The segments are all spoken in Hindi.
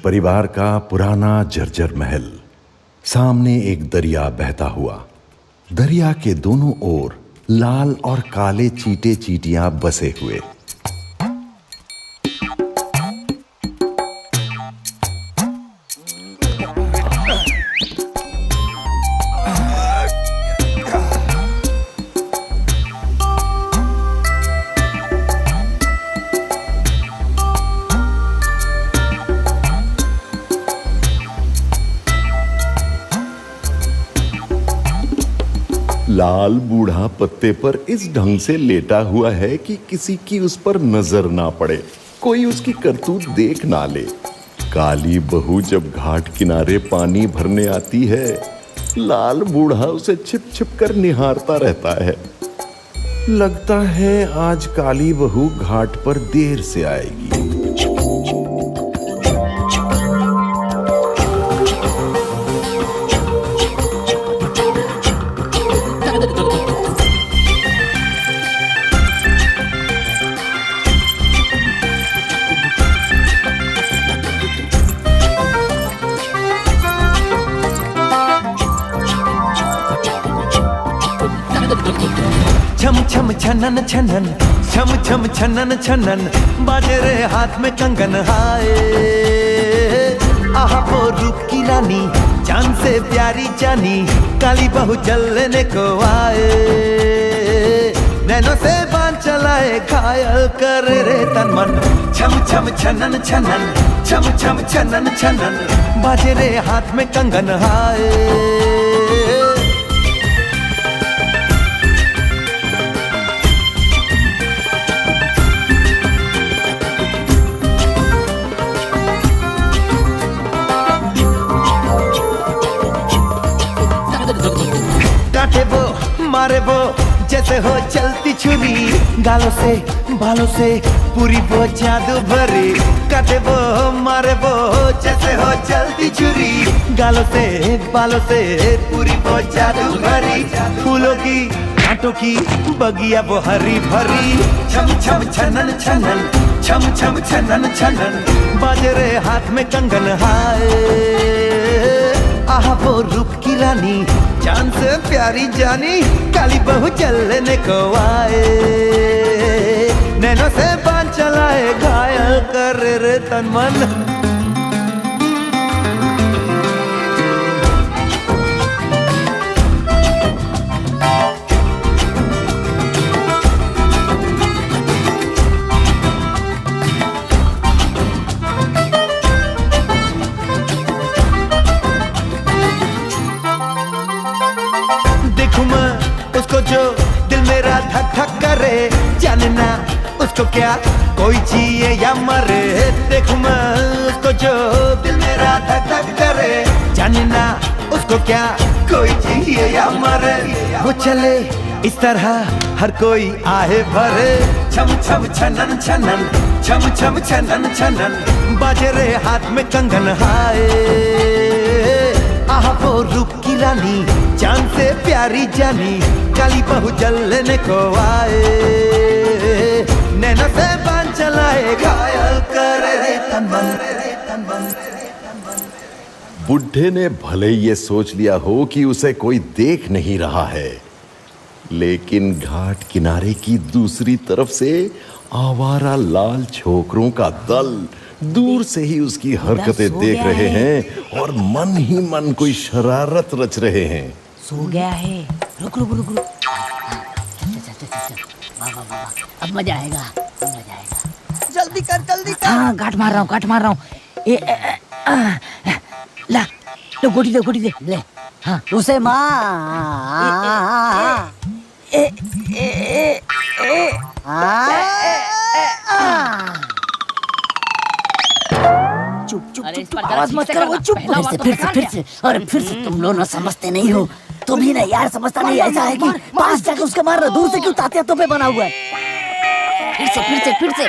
परिवार का पुराना जर्जर महल। सामने एक दरिया बहता हुआ। दरिया के दोनों ओर लाल और काले चींटे चींटियां बसे हुए। लाल बूढ़ा पत्ते पर इस ढंग से लेटा हुआ है कि किसी की उस पर नजर ना पड़े, कोई उसकी करतूत देख ना ले। काली बहू जब घाट किनारे पानी भरने आती है, लाल बूढ़ा उसे छिप छिप कर निहारता रहता है। लगता है आज काली बहू घाट पर देर से आएगी। छम छम छनन छनन, छम छम छनन छनन, बाजे रे हाथ में कंगन। हाय आहा वो रूप की रानी, चांद से प्यारी जानी, काली बहू चलने को आए। नैनों से बांध चलाए, घायल कर रे तन मन। छम छम छनन छनन, छम छम छनन छनन, बाजे रे हाथ में कंगन। हाय काटे वो मारे वो जैसे हो चलती छुरी, गालों से बालों से पूरी वो जादू भरी। काटे वो मारे वो जैसे हो चलती छुरी, गालों से बालों से पूरी वो जादू भरी। फूलों की कांटों की बगिया वो हरी भरी। छम छम छनन छनन, छम छम छनन छनन, बाजे रे हाथ में कंगन। हाय आहा वो रूप की रानी, चांद से प्यारी जानी, काली बहू चलने को आए। नैनों से बांध चलाए, घायल कर रे तन मन। देखूं मैं उसको जो दिल मेरा धक धक करे, जानना उसको क्या कोई जिए या मरे। देखूं मैं उसको जो दिल मेरा धक धक करे, जानना उसको क्या कोई जिए या मरे। वो चले इस तरह हर कोई आहे भरे। छम छम छनन छनन, छम छम छनन छनन, बाजे रे हाथ में कंगन। हाय आहा वो रूप की रानी, चांद से प्यारी जानी, काली बहू जलने को आए। नैनों से बांध चलाए, घायल करे रे तन मन। बुढ़े ने भले ये सोच लिया हो कि उसे कोई देख नहीं रहा है, लेकिन घाट किनारे की दूसरी तरफ से आवारा लाल छोकरों का दल दूर से ही उसकी हरकतें देख रहे हैं और मन ही मन कोई शरारत रच रहे हैं। सो गया है। रुक रुक रुक रुक। वाह, अब मजा आएगा, अब मजा आएगा। जल्दी कर जल्दी कर। हाँ गांठ मार रहा हूँ। ला लो, गोटी दे ले। हाँ उसे मार। चुप आवाज मत करो, चुप। फिर से अरे फिर से तुम लोग ना समझते नहीं हो। तुम ही ना यार, समझता नहीं। ऐसा है कि पास जाके उसके मार, दूर से क्यों तात्या तो पे बना हुआ है। फिर से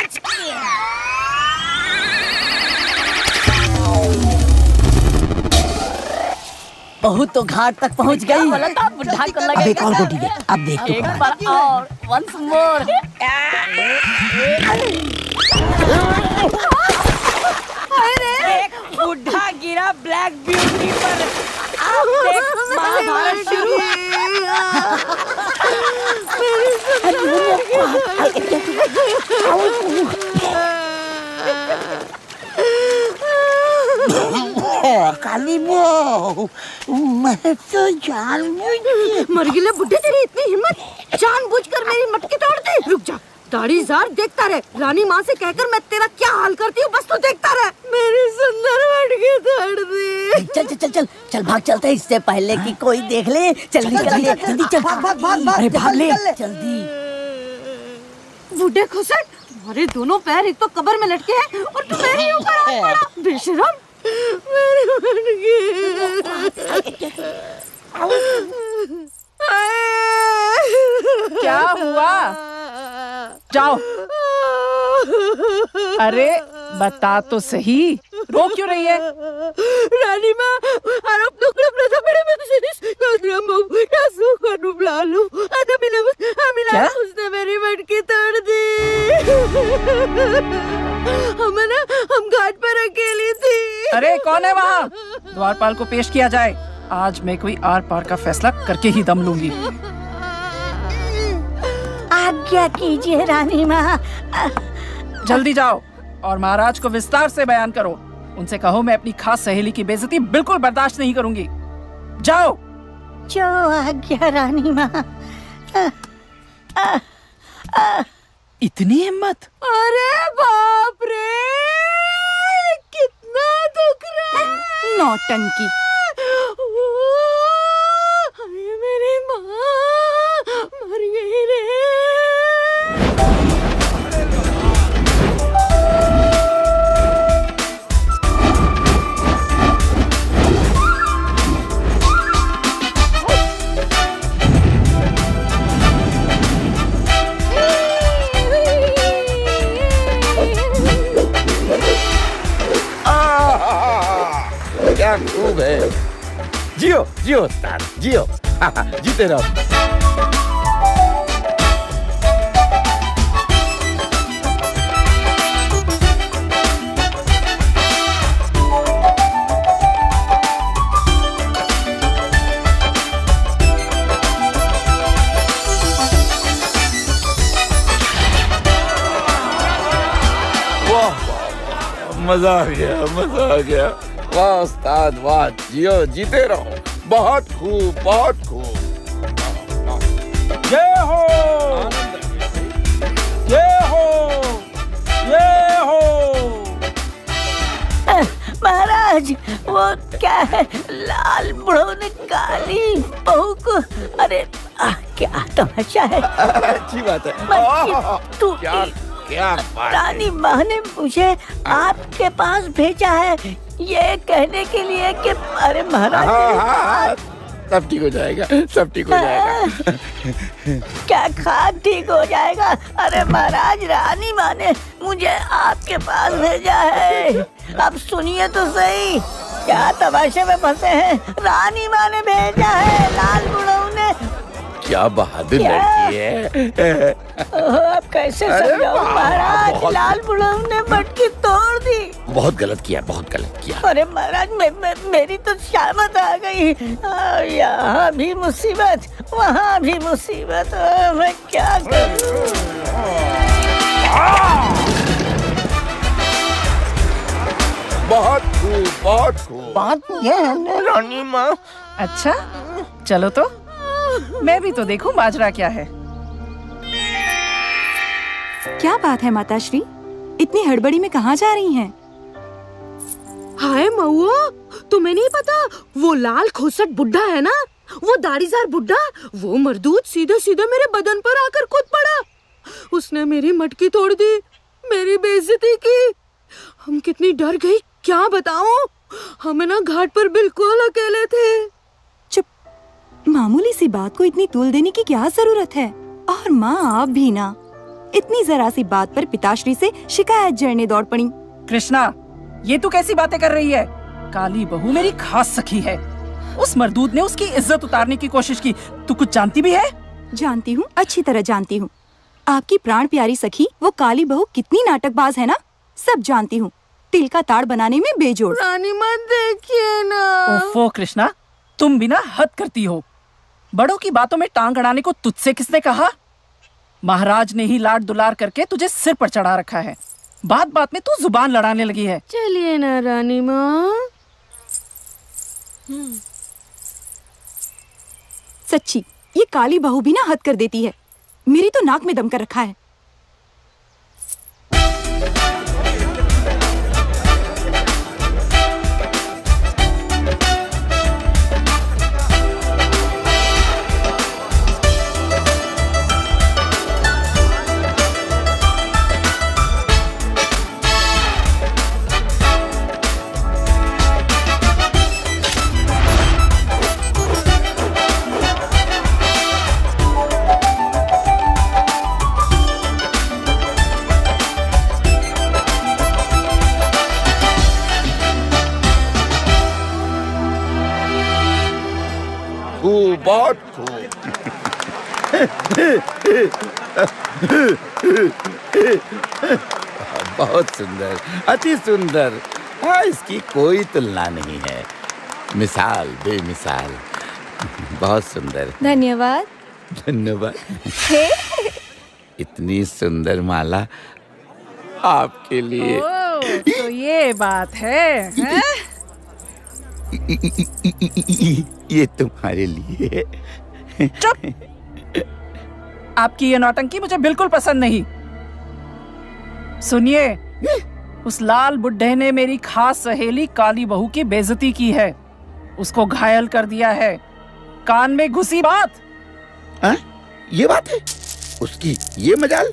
बहुत तो घाट तक पहुंच गई। अब एक और गोटी दे, अब देख तू। एक बार और, once more। बुढ़ा गिरा ब्लैक ब्यूटी पर। अब देख महाभारत शुरू। काली बहू, मैं तो जानबूझ मर गिले बुड्ढे, तेरी इतनी हिम्मत, जानबूझकर मेरी मटकी तोड़ दी। रुक जा, दाढ़ीदार, देखता रहे। रानी माँ से कहकर मैं तेरा क्या हाल करती हूँ, बस तू देखता रहे। मेरी सुंदर मटकी तोड़ दी। चल चल चल चल चल भाग चलते हैं, इससे पहले कि कोई देख ले। चल निकल ले, जल्दी चल, भाग भाग भाग, अरे भाग ले जल्दी। बुड्ढे खुसट, तुम्हारे दोनों पैर एक तो कब्र में लटके हैं और तू मेरे ऊपर हाथ पड़ा। बेशरम, मेरी मटकी। क्या हुआ? जाओ। अरे बता तो सही, रो क्यों रही है? रानी माँ, harap nukla pada mati sini. Kau mau kasih kanu lalu. Ada bilang उसने मेरी मटकी तोड़ दी। हम घाट पर अकेली थी। अरे कौन है वहाँ? द्वारपाल को पेश किया जाए। आज मैं कोई आर पार का फैसला करके ही दम लूंगी। आज्ञा कीजिए रानी माँ। जल्दी जाओ और महाराज को विस्तार से बयान करो। उनसे कहो मैं अपनी खास सहेली की बेइज्जती बिल्कुल बर्दाश्त नहीं करूंगी। जाओ। जो आज्ञा रानी माँ। इतनी हिम्मत? अरे बाप रे, कितना दुख रहा है। नौटंकी। अरे मेरी माँ मर गई रे। क्या खूब है। जियो जियो उस्ताद, जियो। जीते रहो। वाह, मजा आ गया, मजा आ गया। वाह उस्ताद वाह, जियो, जीते रहो। बहुत खूब, बहुत खूब। जय हो, जय हो, जय हो। महाराज, वो क्या है, लाल बुढ़ो ने काली बहू को, अरे क्या तमाशा है। अच्छी बात है। तू क्या क्या बात है। रानी माँ ने मुझे आपके पास भेजा है ये कहने के लिए कि अरे महाराज सब ठीक हो जाएगा, सब ठीक हो जाएगा। क्या खाक ठीक हो जाएगा। अरे महाराज, रानी माँ ने मुझे आपके पास भेजा है। अब सुनिए तो सही, क्या तमाशे में फंसे हैं। रानी माँ ने भेजा है, लाल बुढ़ऊ ने। क्या बहादुर लड़की है। अब कैसे समझाऊं महाराज, लाल बुढ़ऊ ने मटकी तोड़ दी। बहुत गलत किया, बहुत गलत किया। अरे महाराज, मेरी तो शामत आ गई। यहाँ भी मुसीबत, वहाँ भी मुसीबत। मैं क्या करूं। बहुत खूब, बहुत खूब। बात ये है ना रानी माँ। अच्छा चलो तो मैं भी तो देखूं माजरा क्या है। क्या बात है माताश्री, इतनी हड़बड़ी में कहाँ जा रही हैं? हाय मऊआ, तुम्हें नहीं पता वो लाल खोसट बुड्ढा है ना, वो दाढ़ीदार बुड्ढा, वो मरदूत सीधे सीधे मेरे बदन पर आकर कूद पड़ा। उसने मेरी मटकी तोड़ दी, मेरी बेइज्जती की। हम कितनी डर गई क्या बताऊं। हम ना घाट पर बिल्कुल अकेले थे। चुप, मामूली सी बात को इतनी तूल देने की क्या जरूरत है। और माँ आप भी ना, इतनी जरा सी बात पर पिताश्री से शिकायत जड़ने दौड़ पड़ी। कृष्णा, ये तू कैसी बातें कर रही है? काली बहू मेरी खास सखी है। उस मर्दूद ने उसकी इज्जत उतारने की कोशिश की। तू कुछ जानती भी है? जानती हूँ, अच्छी तरह जानती हूँ। आपकी प्राण प्यारी सखी वो काली बहू कितनी नाटकबाज है ना, सब जानती हूँ। तिल का ताड़ बनाने में बेजोड़। रानी मत देखिए ना। ओफो कृष्णा, तुम भी ना हद करती हो। बड़ों की बातों में टांग अड़ाने को तुझसे किसने कहा? महाराज ने ही लाड दुलार करके तुझे सिर पर चढ़ा रखा है। बात बात में तू जुबान लड़ाने लगी है। चलिए ना रानी माँ। सच्ची ये काली बहू भी ना हद कर देती है। मेरी तो नाक में दम कर रखा है। खूब, बहुत खूब। बहुत सुंदर, अति सुंदर। हाँ, इसकी कोई तुलना नहीं है। मिसाल बेमिसाल, बहुत सुंदर। धन्यवाद। धन्यवाद। इतनी सुंदर माला आपके लिए। तो ये बात है, हैं? ये तुम्हारे लिए। चुप! आपकी ये नौटंकी मुझे बिल्कुल पसंद नहीं। सुनिए, उस लाल बुड्ढे ने मेरी खास सहेली काली बहू की बेइज्जती की है, उसको घायल कर दिया है। कान में घुसी बात। हाँ? ये बात है उसकी, ये मजाल।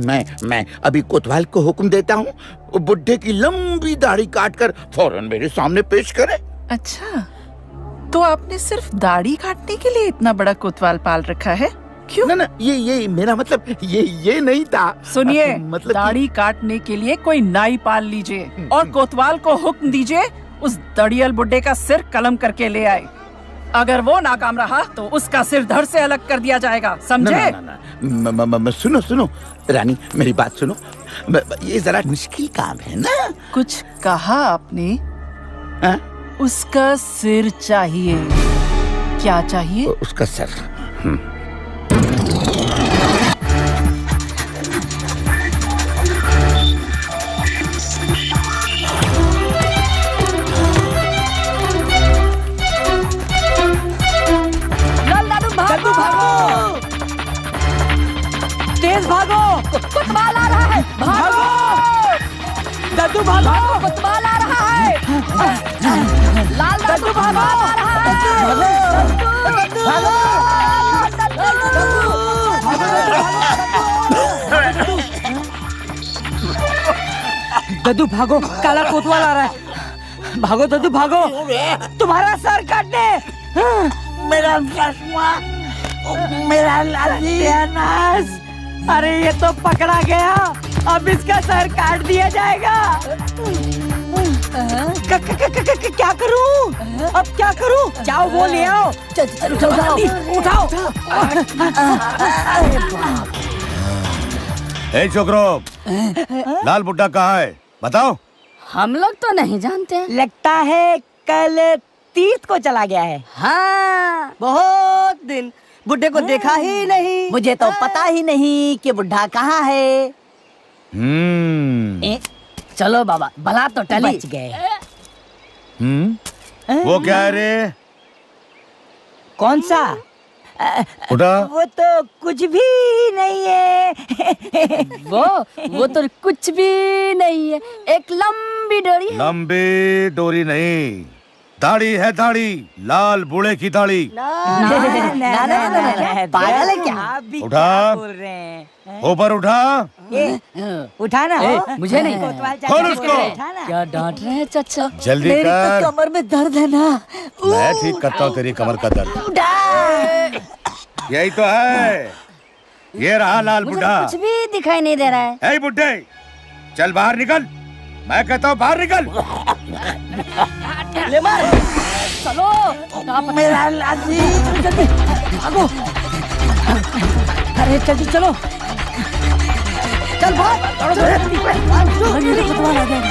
मैं अभी कोतवाल को हुक्म देता हूँ, वो बुड्ढे की लंबी दाढ़ी काटकर फौरन मेरे सामने पेश करे। अच्छा, तो आपने सिर्फ दाढ़ी काटने के लिए इतना बड़ा कोतवाल पाल रखा है? क्यों? ना ये मेरा मतलब ये नहीं था। सुनिए, मतलब दाढ़ी काटने के लिए कोई नाई पाल लीजिए और कोतवाल को हुक्म दीजिए उस दड़ियल बुड्ढे का सिर कलम करके ले आए। अगर वो नाकाम रहा तो उसका सिर धड़ से अलग कर दिया जाएगा, समझे? सुनो रानी, मेरी बात सुनो। ये जरा मुश्किल काम है ना। कुछ कहा आपने? हाँ? उसका सिर चाहिए। क्या चाहिए? उसका सर। दादू भागो! तेज भागो! कोतवाल आ रहा है! भागो! दादू भागो! कोतवाल आ रहा है! लाल दादू भागो! आ रहा है! भागो! दादू भागो! काला कोतवाल आ रहा है! भागो दादू भागो! तुम्हारा सर काटने! मेरा चश्मा, मेरा लालियानास, अरे ये तो पकड़ा गया, अब इसका सर काट दिया जाएगा। क्या करूं? अब क्या करूं? जाओ वो ले आओ। उठाओ। ए छोकरो, लाल बुड्ढा कहाँ है? बताओ। हम लोग तो नहीं जानते। लगता है कल तीर्थ को चला गया है। हाँ, बहुत दिन बुड्ढे को देखा ही नहीं। मुझे तो पता ही नहीं कि बुढ़ा कहाँ है। चलो बाबा, भला तो टली। बच गए। वो क्या है रे? कौन सा? उठा। वो तो कुछ भी नहीं है। वो तो कुछ भी नहीं है, एक लंबी डोरी है। लंबी डोरी नहीं, दाढ़ी है, दाढ़ी, लाल बूढ़े की दाढ़ी। पागल है क्या? उठा, बोल रहे हैं? ऊपर उठा। उठाना। मुझे नहीं। खोल उसको। क्या डांट रहे हैं चाचा? जल्दी मेरी कर। तो कमर में दर्द है ना। मैं ठीक करता हूँ तेरी कमर का दर्द। यही तो है, ये रहा लाल बुढ़ा। कुछ भी दिखाई नहीं दे रहा है। ए बुड्ढे, चल बाहर निकल, मैं कहता हूँ बाहर निकल। ले मार। चलो मेरा लाजी, जल्दी भागो। अरे जल्दी चलो, चल भाग। कोतवाल आ गया।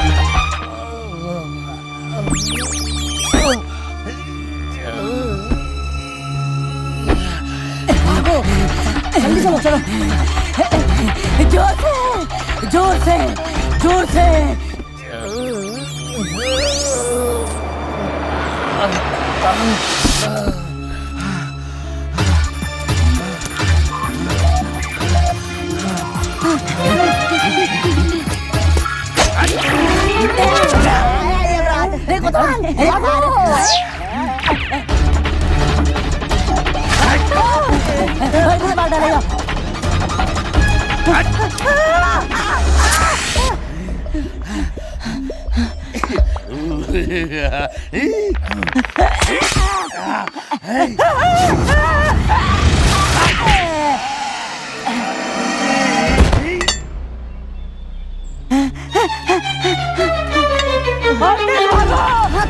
जल्दी चलो चलो। जोर से जोर से जोर से।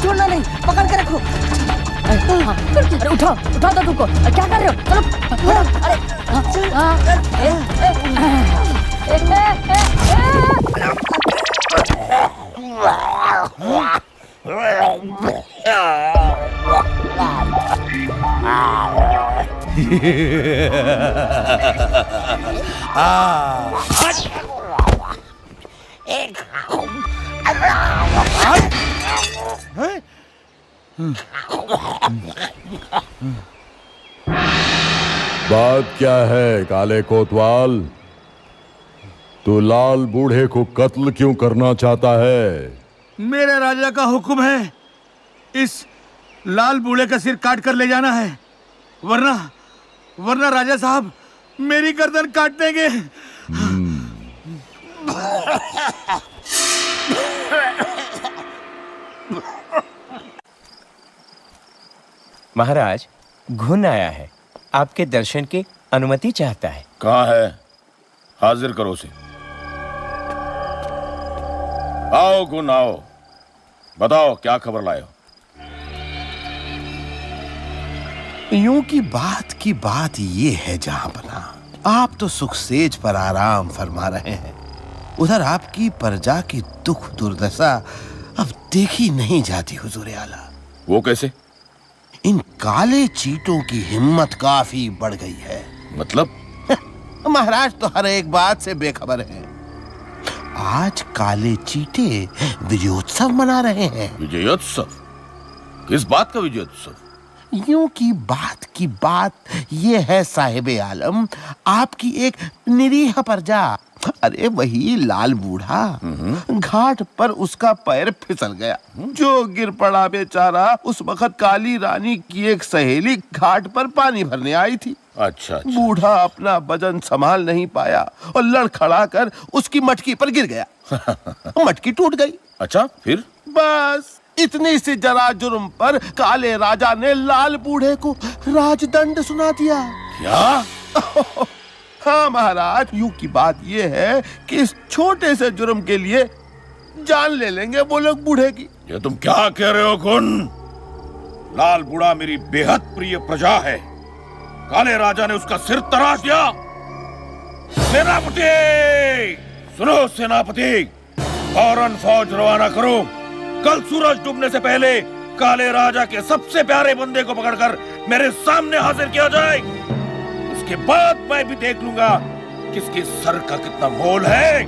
छोड़ना नहीं, पकड़ के रखो। अरे उठाओ उठाओ तो तुमको, क्या कर रहे हो? चलो बात क्या है काले कोतवाल? तू लाल बूढ़े को कत्ल क्यों करना चाहता है? मेरे राजा का हुक्म है, इस लाल बूढ़े का सिर काट कर ले जाना है, वरना वरना राजा साहब मेरी गर्दन काट देंगे। महाराज, घुन आया है, आपके दर्शन की अनुमति चाहता है। कहाँ है? हाजिर करो उसे। आओ गुन आओ, बताओ क्या खबर लाए हो? यूं की बात ये है जहां बना, आप तो सुखसेज पर आराम फरमा रहे हैं, उधर आपकी प्रजा की दुख दुर्दशा अब देखी नहीं जाती हुजूर आला। वो कैसे? इन काले चीटों की हिम्मत काफी बढ़ गई है। मतलब? महाराज तो हर एक बात से बेखबर है। आज काले चीटे विजयोत्सव मना रहे हैं। विजयोत्सव? किस बात का विजयोत्सव? यूं की बात ये है साहिबे आलम, आपकी एक निरीह प्रजा, अरे वही लाल बूढ़ा, घाट पर उसका पैर फिसल गया, जो गिर पड़ा बेचारा उस वक्त काली रानी की एक सहेली घाट पर पानी भरने आई थी। अच्छा। बूढ़ा अपना वजन संभाल नहीं पाया और लड़खड़ा कर उसकी मटकी पर गिर गया। मटकी टूट गई। अच्छा, फिर? बस इतनी सी जरा जुर्म पर काले राजा ने लाल बूढ़े को राजदंड सुना दिया। क्या? हाँ महाराज, यूं की बात ये है कि इस छोटे से जुर्म के लिए जान ले लेंगे वो लोग बूढ़े की। ये तुम क्या कह रहे हो गुन? लाल बूढ़ा मेरी बेहद प्रिय प्रजा है, काले राजा ने उसका सिर तराश दिया। सेनापति सुनो, सेनापति फौरन फौज रवाना करो, कल सूरज डूबने से पहले काले राजा के सबसे प्यारे बंदे को पकड़कर मेरे सामने हाजिर किया जाए। उसके बाद मैं भी देख लूंगा किसके सर का कितना मोल है।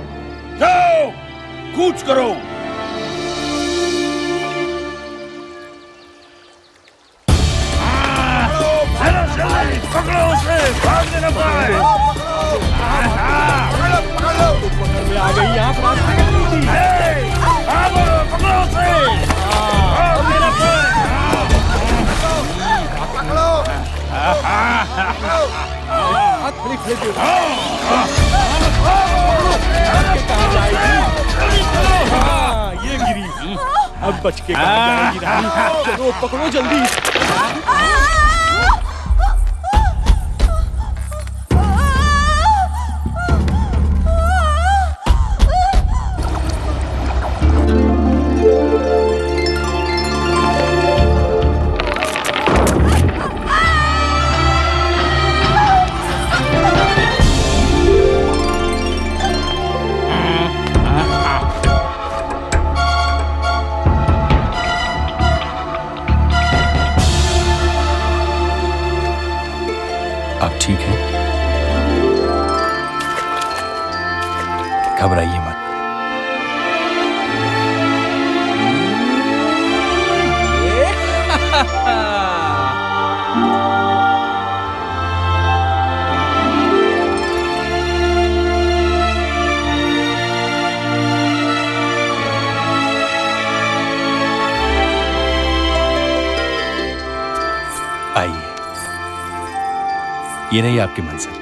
जाओ कूच करो। पकड़ो उसे, भागने न पाए। आ गई आप पकड़ो उसे, भागने न पाए। ये गिरी, अब बच के कहाँ जाएगी रानी? चलो पकड़ो जल्दी। आप ठीक हैं? घबराइए मत। आइए, ये रही आपकी मंजिल।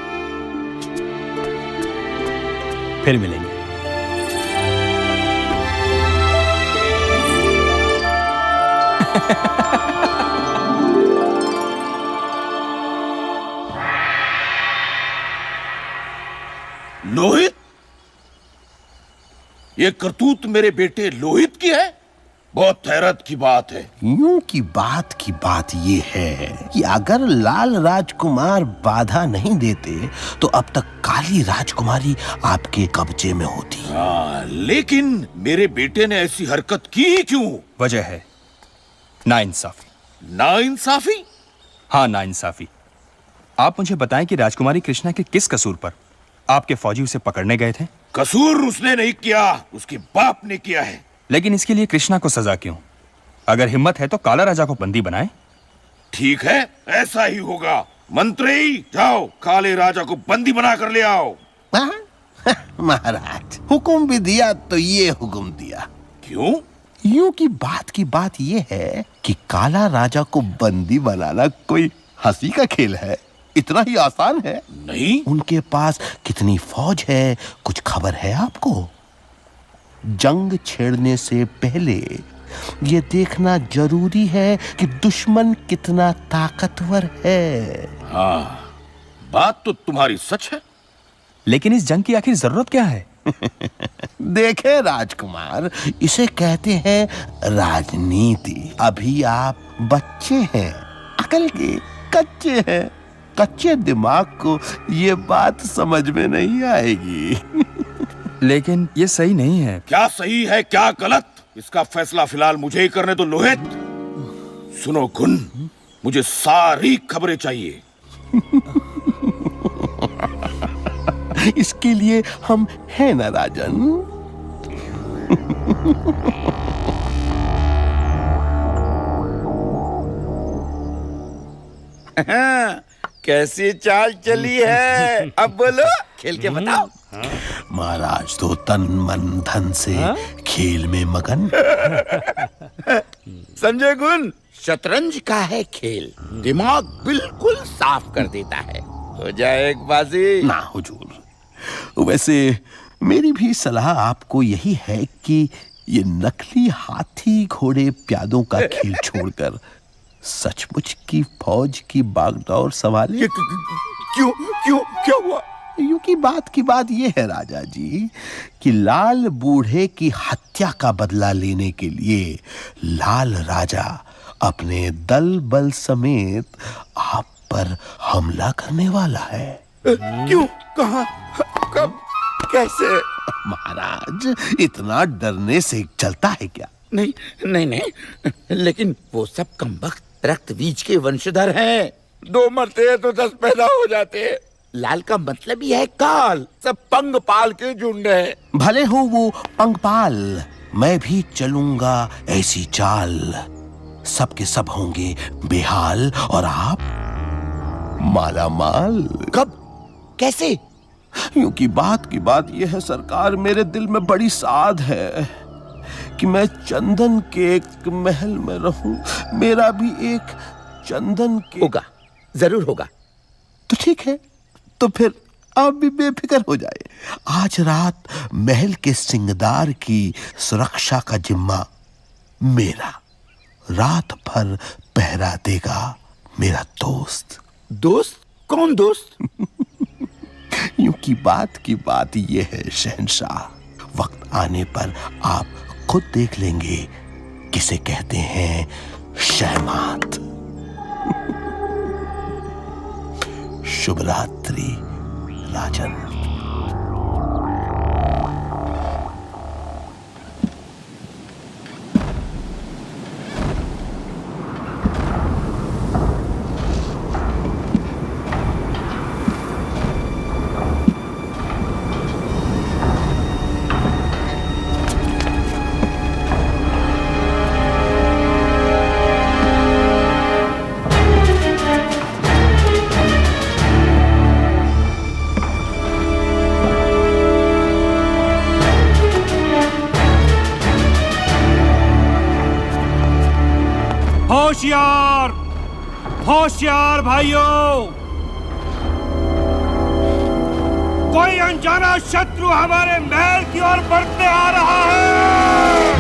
फिर मिलेंगे। लोहित, ये करतूत मेरे बेटे लोहित की है? बहुत हैरत की बात है। यूं की बात ये है कि अगर लाल राजकुमार बाधा नहीं देते तो अब तक काली राजकुमारी आपके कब्जे में होती। हाँ, लेकिन मेरे बेटे ने ऐसी हरकत की ही क्यों? वजह है नाइंसाफी। नाइंसाफी? हाँ, नाइंसाफी। आप मुझे बताएं कि राजकुमारी कृष्णा के किस कसूर पर आपके फौजी उसे पकड़ने गए थे? कसूर उसने नहीं किया, उसके बाप ने किया है। लेकिन इसके लिए कृष्णा को सजा क्यों? अगर हिम्मत है तो काला राजा को बंदी बनाए। ठीक है, ऐसा ही होगा। मंत्री, जाओ काले राजा को बंदी बना कर ले आओ। महाराज, हुक्म भी दिया तो ये हुक्म दिया। क्यों? यूं की बात ये है कि काला राजा को बंदी बनाना कोई हंसी का खेल है? इतना ही आसान है? नहीं। उनके पास कितनी फौज है, कुछ खबर है आपको? जंग छेड़ने से पहले ये देखना जरूरी है कि दुश्मन कितना ताकतवर है। हाँ, बात तो तुम्हारी सच है। लेकिन इस जंग की आखिर जरूरत क्या है? देखे राजकुमार, इसे कहते हैं राजनीति। अभी आप बच्चे हैं, अकल के कच्चे हैं। कच्चे दिमाग को ये बात समझ में नहीं आएगी। लेकिन ये सही नहीं है। क्या सही है, क्या गलत, इसका फैसला फिलहाल मुझे ही करने दो। लोहित, सुनो गुन, मुझे सारी खबरें चाहिए। इसके लिए हम हैं ना राजन। कैसी चाल चली है? अब बोलो, खेल के बताओ। महाराज तो तन मन धन से खेल में मगन। समझे गुण? शतरंज का है खेल, दिमाग बिल्कुल साफ कर देता है। हो जाए एक बाजी। ना हुजूर, वैसे मेरी भी सलाह आपको यही है कि ये नकली हाथी घोड़े प्यादों का खेल छोड़कर सचमुच की फौज की बागडोर संभाले। क्यों क्यों क्या हुआ? यूं की बात ये है राजा जी कि लाल बूढ़े की हत्या का बदला लेने के लिए लाल राजा अपने दल बल समेत आप पर हमला करने वाला है। क्यों? कहाँ? कब? कैसे? महाराज, इतना डरने से चलता है क्या? नहीं नहीं नहीं, लेकिन वो सब कमबख्त रक्त बीज के वंशधर हैं। 2 मरते हैं तो 10 पैदा हो जाते हैं। लाल का मतलब ही है काल, सब पंगपाल के झुंड है। भले हो वो पंगपाल, मैं भी चलूंगा ऐसी चाल। सबके सब होंगे बेहाल और आप माला माल। कब? कैसे? यूं की बात ये है सरकार, मेरे दिल में बड़ी साध है कि मैं चंदन के एक महल में रहूं। मेरा भी एक चंदन के होगा, जरूर होगा। तो ठीक है, तो फिर आप भी बेफिक्र हो जाए। आज रात महल के सिंगदार की सुरक्षा का जिम्मा मेरा। रात भर पहरा देगा मेरा दोस्त। दोस्त? कौन दोस्त? यूं की बात ये है शहंशाह, वक्त आने पर आप खुद देख लेंगे किसे कहते हैं शहमात। शुभ रात्रि राजन। होशियार भाइयों, कोई अनजाना शत्रु हमारे महल की ओर बढ़ते आ रहा है।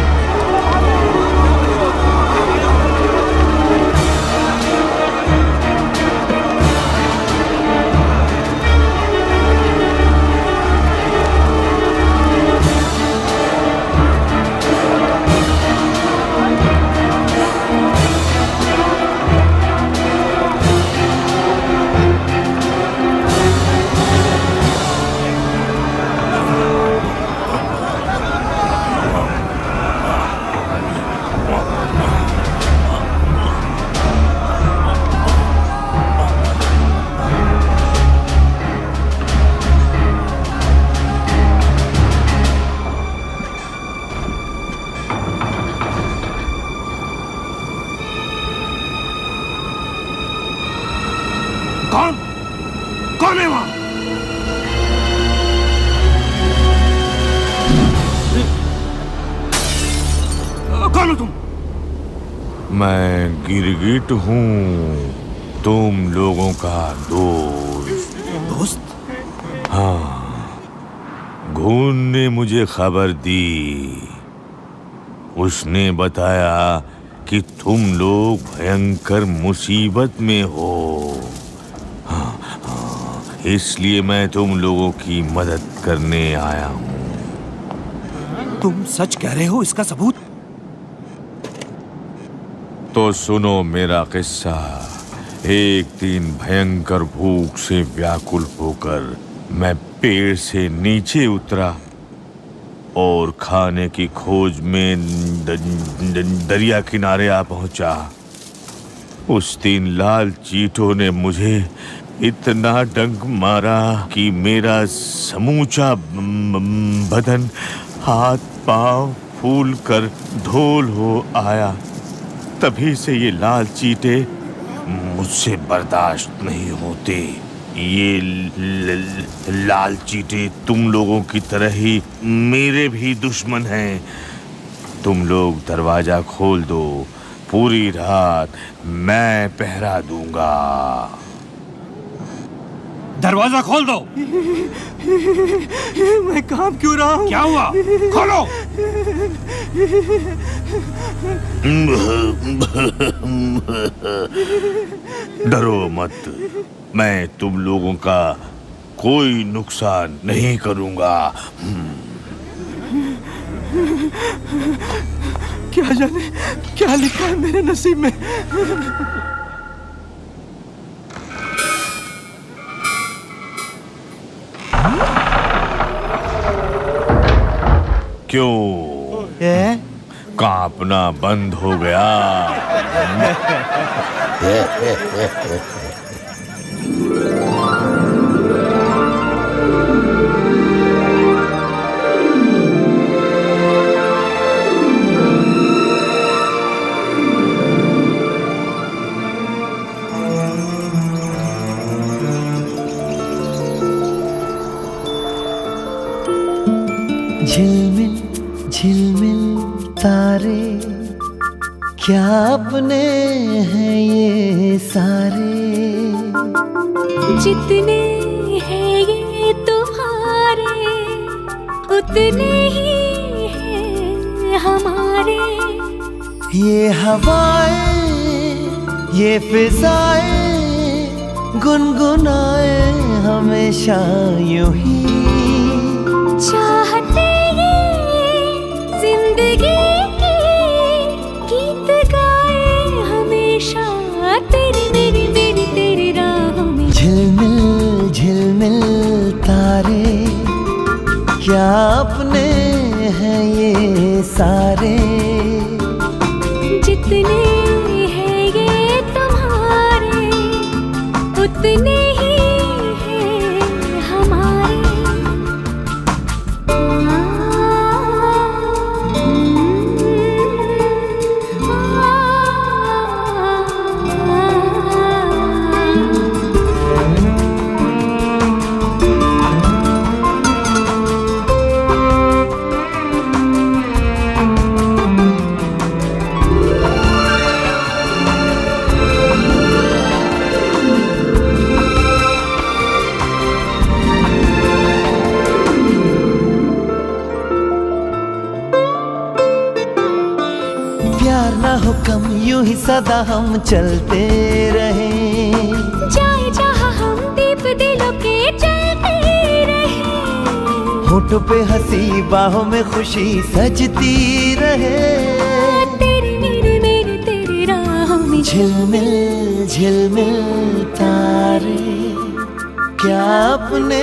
कौन है वहां? कौन हो तुम? मैं गिरगिट हूँ, तुम लोगों का दोस्त। दोस्त? हाँ, घून ने मुझे खबर दी। उसने बताया कि तुम लोग भयंकर मुसीबत में हो। इसलिए मैं तुम लोगों की मदद करने आया हूं। तुम सच कह रहे हो? इसका सबूत? तो सुनो मेरा किस्सा। एक दिन भयंकर भूख से व्याकुल होकर मैं पेड़ से नीचे उतरा और खाने की खोज में दरिया किनारे आ पहुंचा। उस दिन लाल चींटों ने मुझे इतना डंक मारा कि मेरा समूचा बदन, हाथ पांव फूल कर ढोल हो आया। तभी से ये लाल चींटे मुझसे बर्दाश्त नहीं होते। ये लाल चींटे तुम लोगों की तरह ही मेरे भी दुश्मन हैं। तुम लोग दरवाजा खोल दो, पूरी रात मैं पहरा दूंगा। दरवाजा खोल दो। मैं काम क्यों रहा हूँ? क्या हुआ? खोलो। डरो मत, मैं तुम लोगों का कोई नुकसान नहीं करूंगा। क्या जाने क्या लिखा है मेरे नसीब में। क्यों कांपना बंद हो गया? झिलमिल झिलमिल तारे क्या अपने हैं ये सारे, जितने हैं ये तुम्हारे उतने ही हैं हमारे। ये हवाएं ये फिजाएं गुनगुनाए हमेशा यूं ही। चाहते जिंदगी की गीत गाए हमेशा तेरी मेरी मेरी तेरी राहों में। झिलमिल झिलमिल तारे क्या अपने हैं ये सारे, जितने हैं ये तुम्हारे उतने ही हैं हमारे। सदा हम चलते रहें, जाए जहाँ हम दीप दिलों के जलते रहे, होठों पे हंसी बाहों में खुशी सजती रहे, तेरी मेरे तेरी राहों में झिलमिल झिलमिल तारे क्या अपने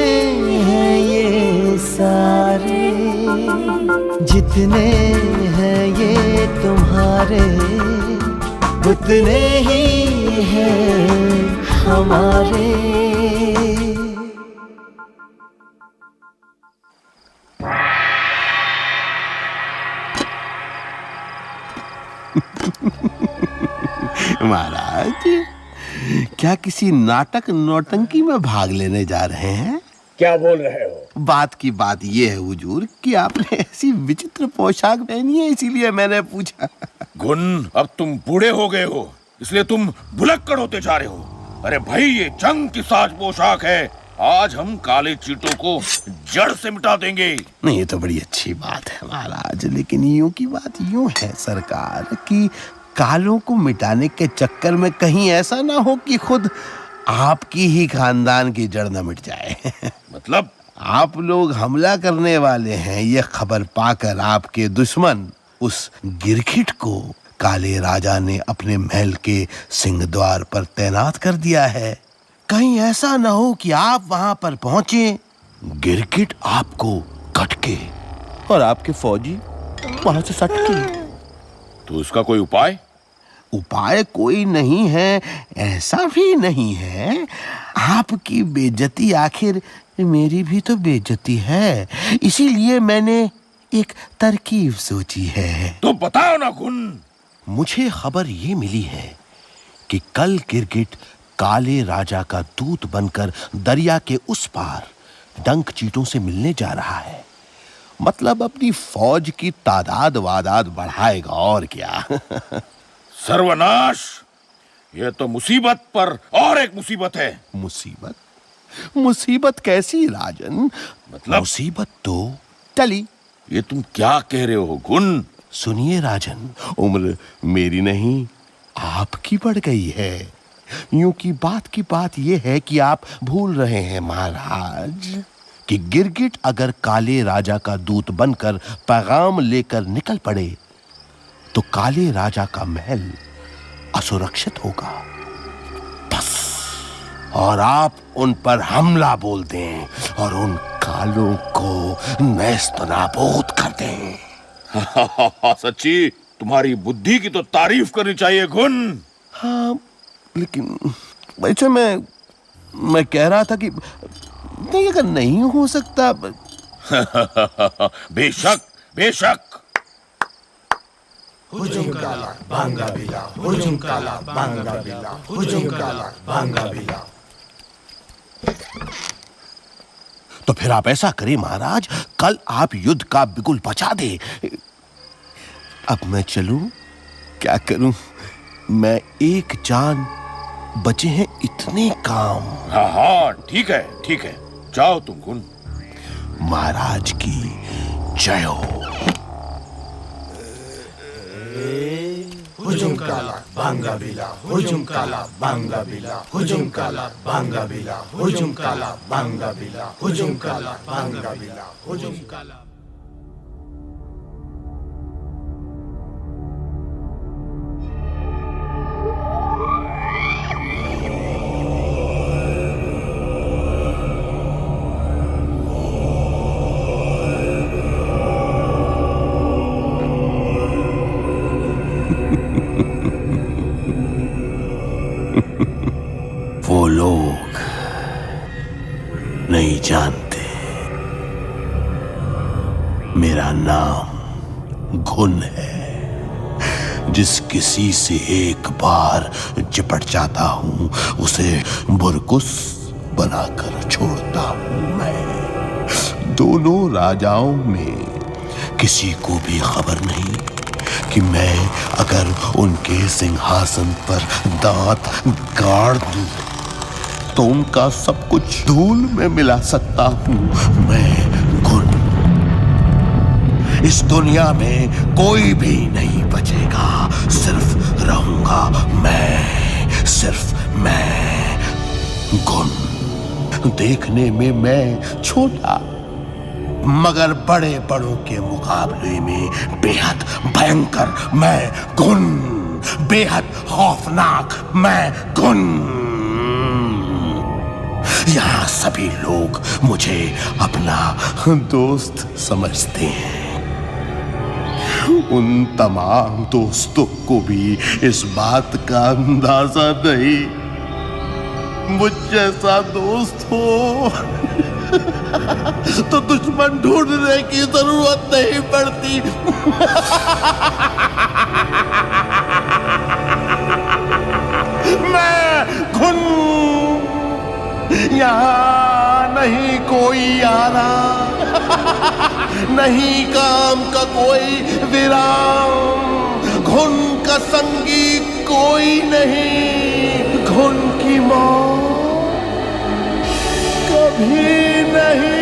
हैं ये सारे, जितने हैं ये तुम्हारे उतने ही हैं हमारे। महाराज, क्या किसी नाटक नौटंकी में भाग लेने जा रहे हैं? क्या बोल रहे हो? बात की बात ये है हुजूर कि आपने ऐसी विचित्र पोशाक पहनी है, इसीलिए मैंने पूछा। गुन, अब तुम बूढ़े हो गए हो, इसलिए तुम भुलक्कड़ होते जा रहे हो। अरे भाई, ये जंग की साज पोशाक है, आज हम काले चीटों को जड़ से मिटा देंगे। नहीं, ये तो बड़ी अच्छी बात है महाराज, लेकिन यूं की बात यूं है सरकार कि कालों को मिटाने के चक्कर में कहीं ऐसा ना हो कि खुद आपकी ही खानदान की जड़ न मिट जाए। मतलब? आप लोग हमला करने वाले हैं, ये खबर पाकर आपके दुश्मन उस गिरगिट को काले राजा ने अपने महल के सिंहद्वार पर तैनात कर दिया है। कहीं ऐसा ना हो कि आप वहां पर पहुंचे, गिरगिट आपको कटके और आपके फौजी वहां से सटके। तो इसका कोई उपाय? उपाय कोई नहीं है, ऐसा भी नहीं है। आपकी बेइज्जती आखिर मेरी भी तो बेइज्जती है, इसीलिए मैंने एक तरकीब सोची है। तो बताओ ना गुन। मुझे खबर ये मिली है कि कल गिरगिट काले राजा का दूत बनकर दरिया के उस पार डंक चीटों से मिलने जा रहा है। मतलब अपनी फौज की तादाद वादाद बढ़ाएगा और क्या। सर्वनाश! यह तो मुसीबत पर और एक मुसीबत है। मुसीबत? मुसीबत कैसी राजन? मतलब? मुसीबत तो टली। ये तुम क्या कह रहे हो गुन? सुनिए राजन, उम्र मेरी नहीं आपकी बढ़ गई है। यूं की बात ये है कि आप भूल रहे हैं महाराज कि गिरगिट अगर काले राजा का दूत बनकर पैगाम लेकर निकल पड़े तो काले राजा का महल असुरक्षित होगा। बस, और आप उन पर हमला बोल दें और उन कालों को नेस्तनाबूद कर दें। सच्ची, तुम्हारी बुद्धि की तो तारीफ करनी चाहिए गुन। हाँ, लेकिन वैसे मैं कह रहा था कि नहीं, अगर नहीं हो सकता। बेशक बेशक। हुजुम काला बांगा बिला, हुजुम काला बांगा बिला, हुजुम काला बांगा बिला। तो फिर आप ऐसा करें महाराज, कल आप युद्ध का बिगुल बचा दे। अब मैं चलूं? क्या करूं? मैं एक जान बचे हैं इतने काम। हाँ हाँ, ठीक है ठीक है, जाओ तुम गुन। महाराज की जय हो। हुजुम काला बांगा बिला, हुजुम काला बांगा बिला, हुजुम काला बांगा बिला, हुजुम काला बांगा बिला, हुजुम काला बांगा बिला, हुजुम काला। वो लोग नहीं जानते मेरा नाम घुन है। जिस किसी से एक बार चिपट जाता हूं उसे बुरकुस बनाकर छोड़ता हूं मैं। दोनों राजाओं में किसी को भी खबर नहीं कि मैं अगर उनके सिंहासन पर दांत गाड़ दूं तो उनका सब कुछ धूल में मिला सकता हूं। मैं घुन इस दुनिया में कोई भी नहीं बचेगा। सिर्फ रहूंगा मैं, सिर्फ मैं। गुण देखने में मैं छोटा, मगर बड़े बड़ों के मुकाबले में बेहद भयंकर मैं गुण, बेहद खौफनाक मैं गुण। यहाँ सभी लोग मुझे अपना दोस्त समझते हैं। उन तमाम दोस्तों को भी इस बात का अंदाजा नहीं, मुझ जैसा दोस्त हो तो दुश्मन ढूंढने की जरूरत नहीं पड़ती। मैं घुन, यहाँ नहीं कोई आना, नहीं काम का कोई विराम, घुन का संगी कोई नहीं, घुन की मौत कभी नहीं।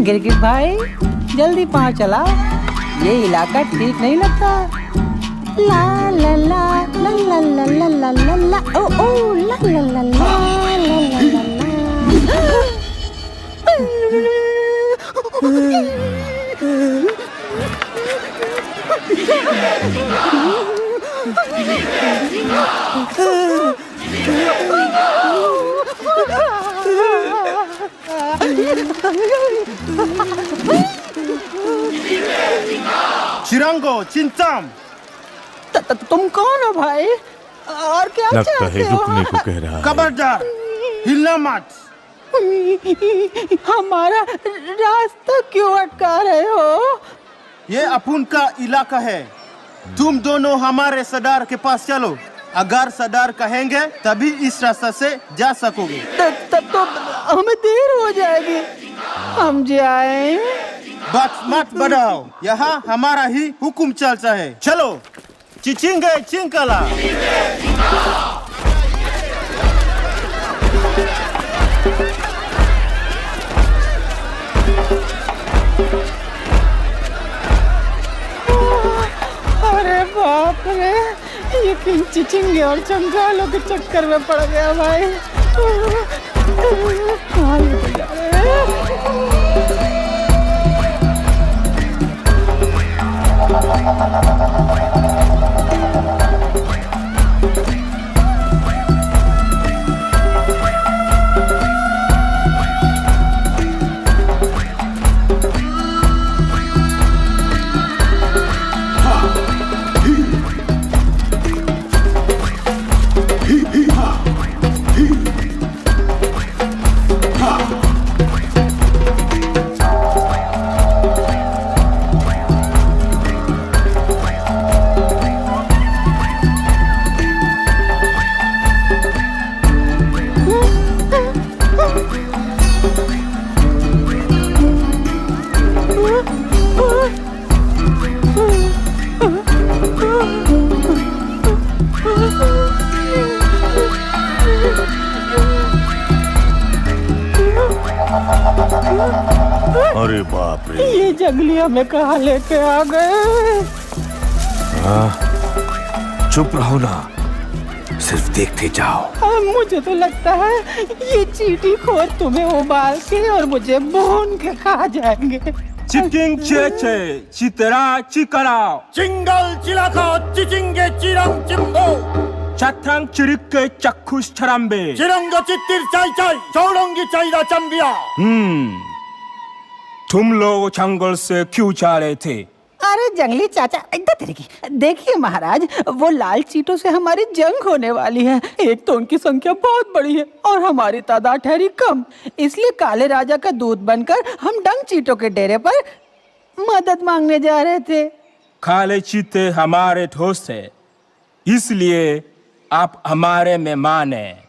गिरगिट भाई जल्दी पाँव चला, ये इलाका ठीक नहीं लगता। ला ला ला ला ला ला ला ला ला ला ओ ओ ला ला ला ला ला ला चिरंगो चिंताम, तुम कौन हो भाई और क्या लगता है चाहते हो? रुकने को कह रहा है। खबरदार हिलना मत। हमारा रास्ता क्यों अटका रहे हो? ये अपुन का इलाका है, तुम दोनों हमारे सरदार के पास चलो। अगर सरदार कहेंगे तभी इस रास्ते से जा सकोगे। तब तो हमें देर हो जाएगी, हम जाएं। बात मत बढ़ाओ, यहाँ हमारा ही हुक्म चलता है। चलो चिचिंगे चिंकला। अरे बाप रे, ये किन चिचिंगे और चंगालों के चक्कर में पड़ गया भाई। कहाँ लेके जा रहे हैं? अरे बाप रे, ये जंगली हमें कहाँ लेके आ गए? चुप रहो ना, सिर्फ देखते जाओ। मुझे तो लगता है ये चींटी खोर तुम्हें उबाल के और मुझे भून के खा जाएंगे। चिकिंग चेचे चितरा चिकराओ, चिंगल चिलाखा चिचिंगे चिरंग चिम्बो, चाथांग चिरिके चक्खुस छराम्बे, चिरंग चित्तिर चाई चाई चौरंगी चाइदा चंबिया। तुम लोग जंगल से क्यों जा रहे थे? अरे जंगली चाचा, इधर तेरे की देखिए महाराज, वो लाल चीटों से हमारी जंग होने वाली है। एक तो उनकी संख्या बहुत बड़ी है और हमारी तादाद ठहरी कम, इसलिए काले राजा का दूत बनकर हम डंग चीटों के डेरे पर मदद मांगने जा रहे थे। खाले चीते हमारे दोस्त है, इसलिए आप हमारे मेहमान हैं।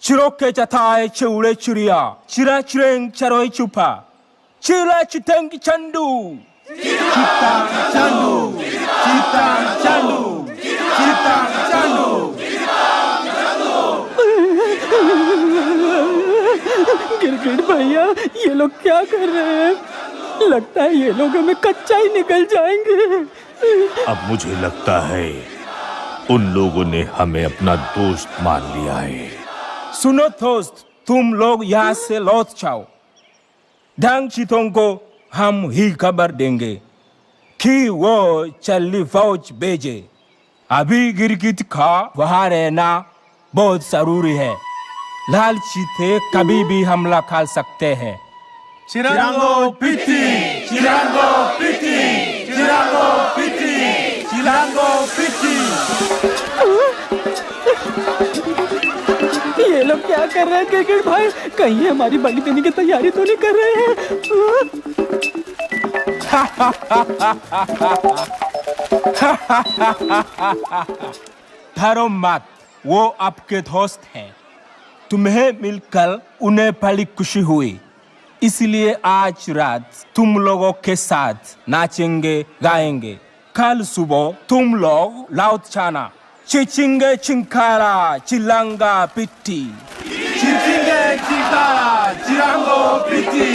चिरोके चथाए चूड़े चुरिया, चिरा चिरेंग चरोई चुपा, चिला चितेंग चंडू, चितांग चंडू, चितांग चंडू, चितांग चंडू। गिरगिट भैया, ये लोग क्या कर रहे हैं? लगता है ये लोग हमें कच्चा ही निकल जाएंगे। अब मुझे लगता है उन लोगों ने हमें अपना दोस्त मान लिया है। सुनो दोस्त, तुम लोग यहाँ से लौट जाओ। ढंग चीतों को हम ही खबर देंगे कि वो चली फौज भेजे। अभी गिरगिट का वहाँ रहना बहुत जरूरी है। लाल चीते कभी भी हमला कर सकते हैं। चिरांगो पिटी, चिरांगो पिटी, चिरांगो पिटी, चिरांगो पिटी। ये लोग क्या कर रहे हैं गिरगिट भाई? कहीं हमारी बलि देने की तैयारी तो नहीं कर रहे हैं? डरो मत, वो आपके दोस्त हैं। तुम्हें मिलकर उन्हें बड़ी खुशी हुई, इसलिए आज रात तुम लोगों के साथ नाचेंगे गाएंगे। कल सुबह तुम लोग लौट जाना। चिचिंगे चिंकारा चिलांगा पिट्टी, चिचिंगे चिंकारा चिरांगो पिट्टी।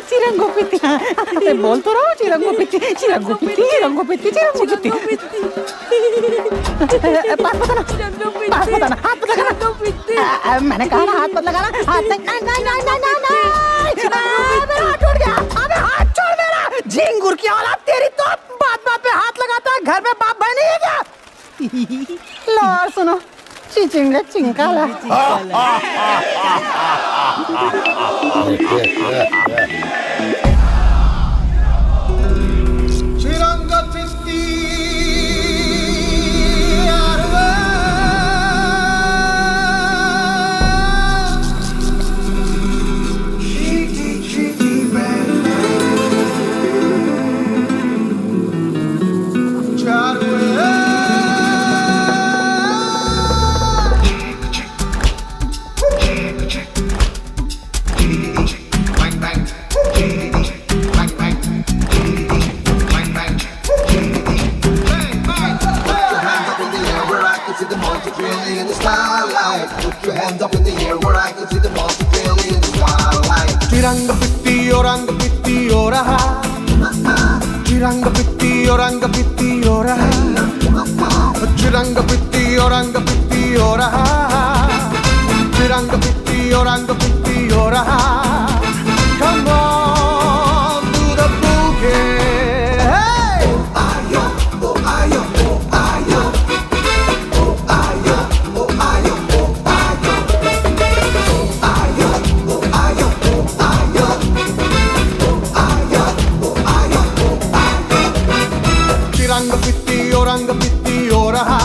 चिरंगो पिट्टी, बोल तो रहा हूँ, चिरंगो पिट्टी, चिरंगो पिट्टी, चिरंगो पिट्टी, चिरंगो पिट्टी। बात बताना, बात बताना, हाथ मत लगाना। मैंने कहा ना हाथ मत लगाना। हाथ नहीं, नहीं, नहीं, नहीं, नहीं, मेरा हाथ टूट गया। अबे हाथ छोड़ मेरा। झिंगुर की औलाद तेरी तो बात बात पे हाथ लगाता है। घर में बाप भाई नहीं है क्या? लो सुनो, चिचिंगे चिंकाला। चिरंगा पिट्टी चिरंग पिट्टी ओ रंग पिट्टी हो रहा, चिरंग पिट्टी ओ रंग पिट्टी हो रहा, चिरंग पिट्टी ओ रंग पिट्टी हो रहा, चिरंग पिट्टी ओ रंग पिट्टी हो रहा। Come on to the boogie. चिरंग पिट्टी ओ रंग पिट्टी हो रहा,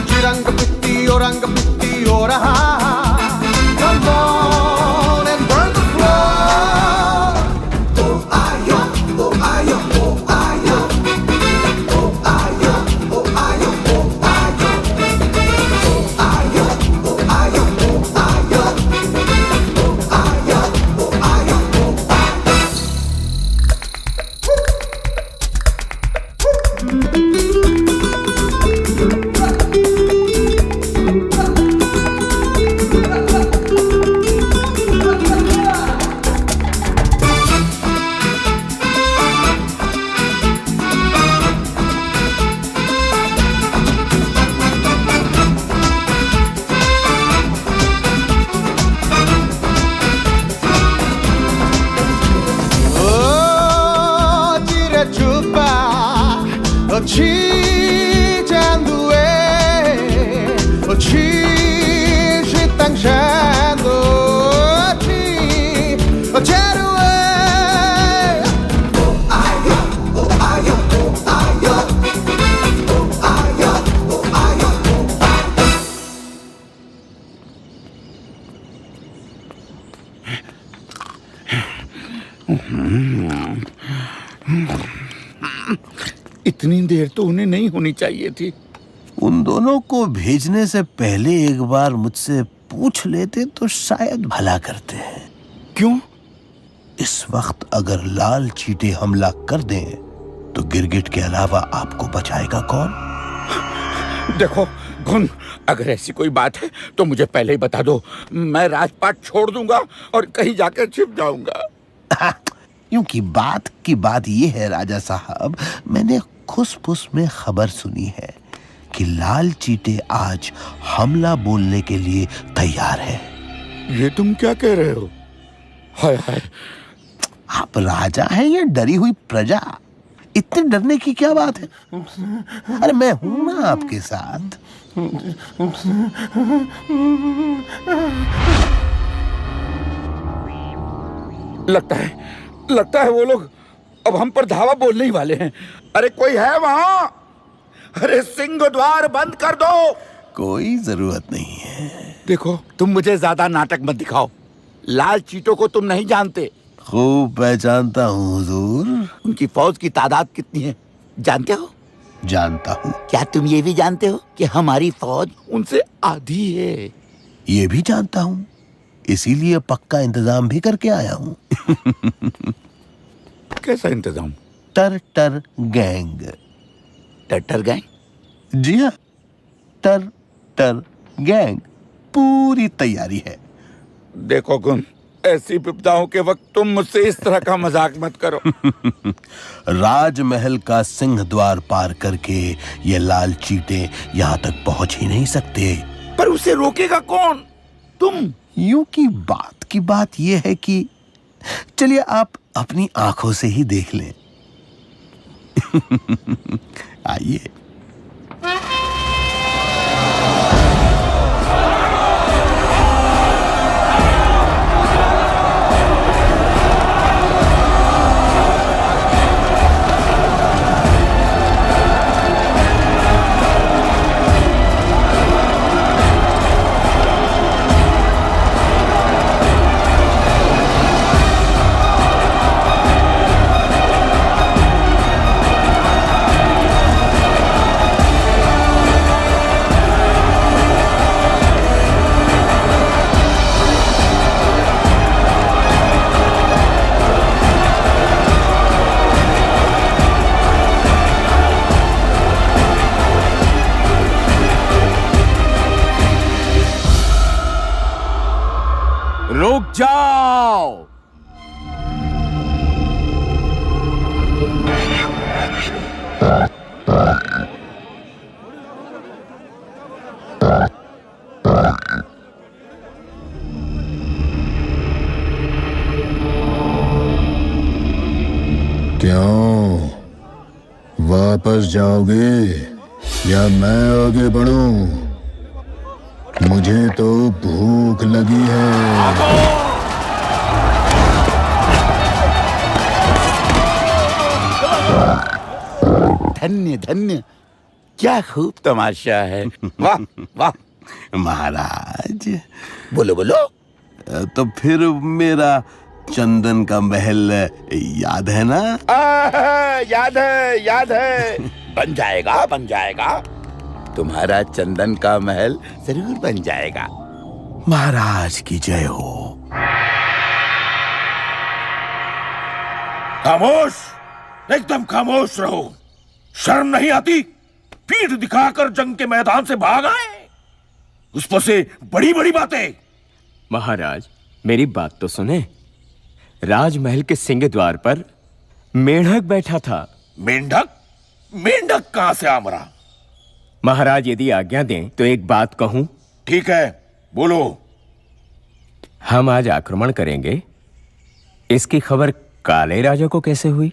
चिरंग पिट्टी ओ रंग पिट्टी हो रहा। Come on and burn the floor. Oh ayo, oh ayo, oh ayo, oh ayo, oh ayo, oh ayo, oh ayo, oh ayo, oh ayo, oh ayo, oh ayo, oh ayo. इतनी देर तो उन्हें नहीं होनी चाहिए थी। उन दोनों को भेजने से पहले एक बार मुझसे पूछ लेते तो शायद भला करते हैं। क्यों? इस वक्त अगर लाल चीते हमला कर दें तो गिरगिट के अलावा आपको बचाएगा कौन? देखो घुन, अगर ऐसी कोई बात है तो मुझे पहले ही बता दो। मैं राजपाट छोड़ दूंगा और कहीं जाकर छिप जाऊंगा। यूं की बात ये है राजा साहब, मैंने खुसफुस में खबर सुनी है कि लाल चीते आज हमला बोलने के लिए तैयार है। ये तुम क्या कह रहे हो? हाय हाय, आप राजा हैं या डरी हुई प्रजा? इतने डरने की क्या बात है? अरे मैं हूं ना आपके साथ। लगता है वो लोग अब हम पर धावा बोलने ही वाले हैं। अरे कोई है वहां? अरे सिंह द्वार बंद कर दो। कोई जरूरत नहीं है। देखो तुम मुझे ज्यादा नाटक मत दिखाओ। लाल चीतों को तुम नहीं जानते। खूब पहचानता हूँ हुजूर। उनकी फौज की तादाद कितनी है जानते हो? जानता हूँ। क्या तुम ये भी जानते हो कि हमारी फौज उनसे आधी है? ये भी जानता हूँ, इसीलिए पक्का इंतजाम भी करके आया हूँ। कैसा इंतजाम? टर गैंग। टर गैंग? जी हाँ, टर गैंग पूरी तैयारी है। देखो गुन, ऐसी विपदाओं के वक्त तुम मुझसे इस तरह का मजाक मत करो। राजमहल का सिंह द्वार पार करके ये लाल चीते यहाँ तक पहुंच ही नहीं सकते। पर उसे रोकेगा कौन? तुम। यूं की बात ये है कि चलिए आप अपनी आंखों से ही देख लें। आइए। रुक जाओ। क्यों वापस जाओगे या मैं आगे बढ़ूं? मुझे तो भूख लगी है। धन्य धन्य, क्या खूब तमाशा है। वाह वाह। महाराज बोलो। तो फिर मेरा चंदन का महल याद है ना? याद है। बन जाएगा। तुम्हारा चंदन का महल जरूर बन जाएगा। महाराज की जय हो। खामोश, एकदम खामोश रहो। शर्म नहीं आती? पीठ दिखाकर जंग के मैदान से भाग आए, उस पर से बड़ी बड़ी बातें। महाराज मेरी बात तो सुने। राजमहल के सिंह द्वार पर मेंढक बैठा था। मेंढक कहां से आ मरा? महाराज यदि आज्ञा दें तो एक बात कहूं? ठीक है, बोलो। हम आज आक्रमण करेंगे, इसकी खबर काले राजा को कैसे हुई?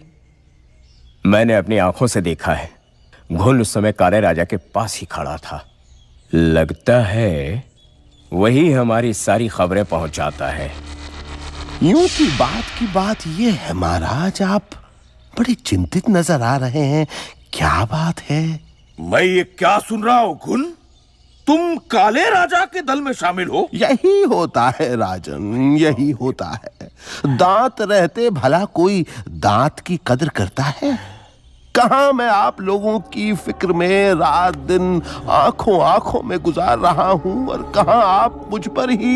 मैंने अपनी आंखों से देखा है। घुन उस समय काले राजा के पास ही खड़ा था। लगता है वही हमारी सारी खबरें पहुंचाता है। यूं की बात ये है महाराज, आप बड़े चिंतित नजर आ रहे हैं। क्या बात है? मैं ये क्या सुन रहा हूं घुन? तुम काले राजा के दल में शामिल हो? यही होता है राजन, यही होता है। दांत रहते भला कोई दांत की कदर करता है? कहां मैं आप लोगों की फिक्र में रात दिन आंखों आंखों में गुजार रहा हूं और कहां आप मुझ पर ही।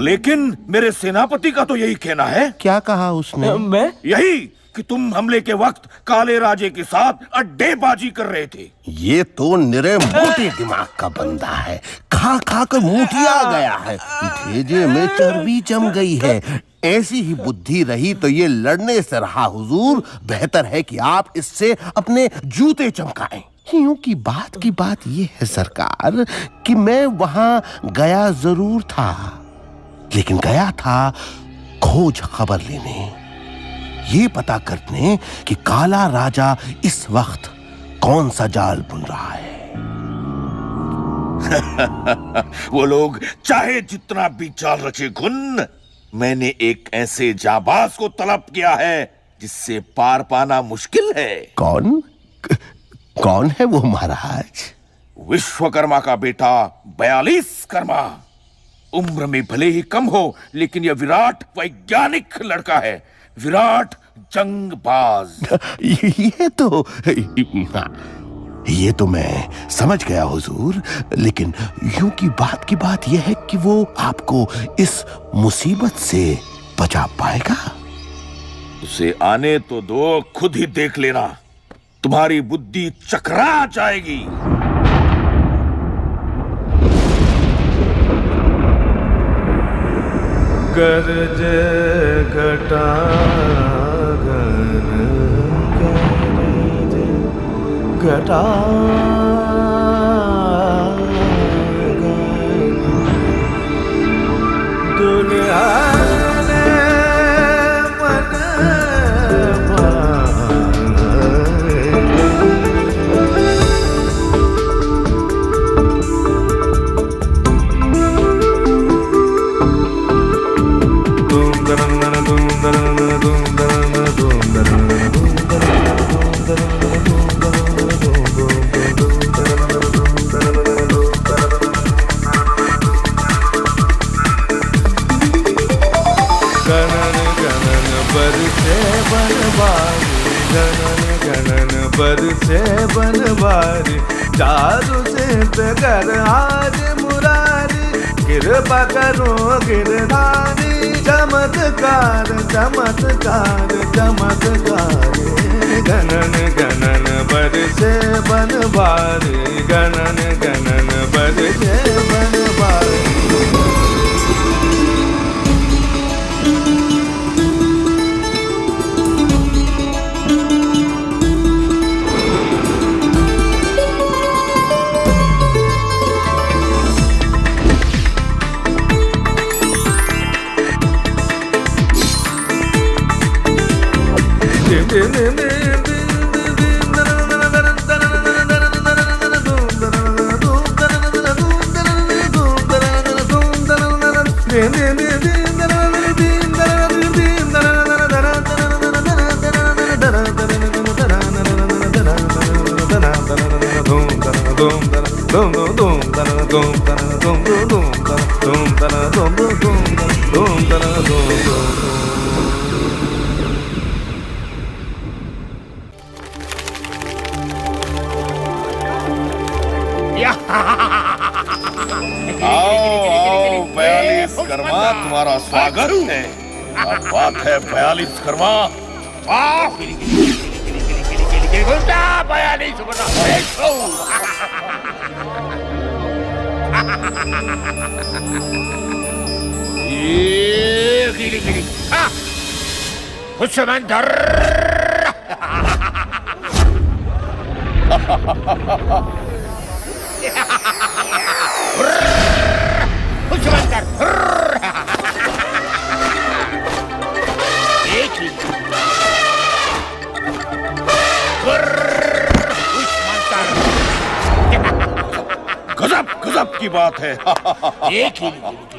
लेकिन मेरे सेनापति का तो यही कहना है। क्या कहा उसने? मैं यही कि तुम हमले के वक्त काले राजे के साथ अड्डेबाजी कर रहे थे। ये तो निरे मोटे दिमाग का बंदा है, खा खा कर मोटिया गया है, भेजे में चर्बी जम गई है। ऐसी ही बुद्धि रही तो ये लड़ने से रहा हुजूर, बेहतर है कि आप इससे अपने जूते चमकाएं। यूं की बात ये है सरकार कि मैं वहां गया जरूर था, लेकिन गया था खोज खबर लेने, ये पता करने कि काला राजा इस वक्त कौन सा जाल बुन रहा है। वो लोग चाहे जितना भी जाल रचे घुन, मैंने एक ऐसे जाबाज को तलब किया है जिससे पार पाना मुश्किल है। कौन है वो महाराज? विश्वकर्मा का बेटा 42 कर्मा। उम्र में भले ही कम हो, लेकिन यह विराट वैज्ञानिक लड़का है, विराट जंगबाज। ये तो मैं समझ गया हुजूर, लेकिन यूं की बात यह है कि वो आपको इस मुसीबत से बचा पाएगा? उसे आने तो दो, खुद ही देख लेना, तुम्हारी बुद्धि चकरा जाएगी। गरज घटा घटा दुनिया बरसे बनवारी, चारू सिद्ध कर आज मुरारी, कृपा करो गिरधारी, चमत्कार चमत्कार चमत्कार। गणन गणन बरसे बनवारी, गणन गणन बरसे बनवारी। आओ 42 कर्मा, तुम्हारा स्वागत है। क्या बात है 42 कर्मा। 42 समंदर एक ही गजब गजब की बात है। एक ही।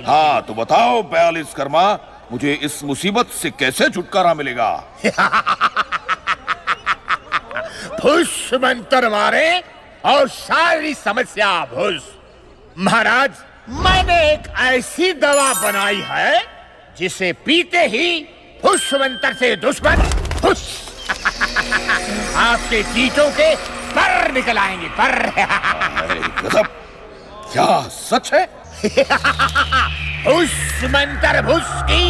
हाँ तो बताओ 42 कर्मा, मुझे इस मुसीबत से कैसे छुटकारा मिलेगा? पुष्प मंत्र मारे और सारी समस्या भुस। महाराज, मैंने एक ऐसी दवा बनाई है जिसे पीते ही फुस मंत्र से दुश्मन फुस आपके चीटों के पर निकल आएंगे। पर गजब, क्या सच है? उस मंत्र भुस की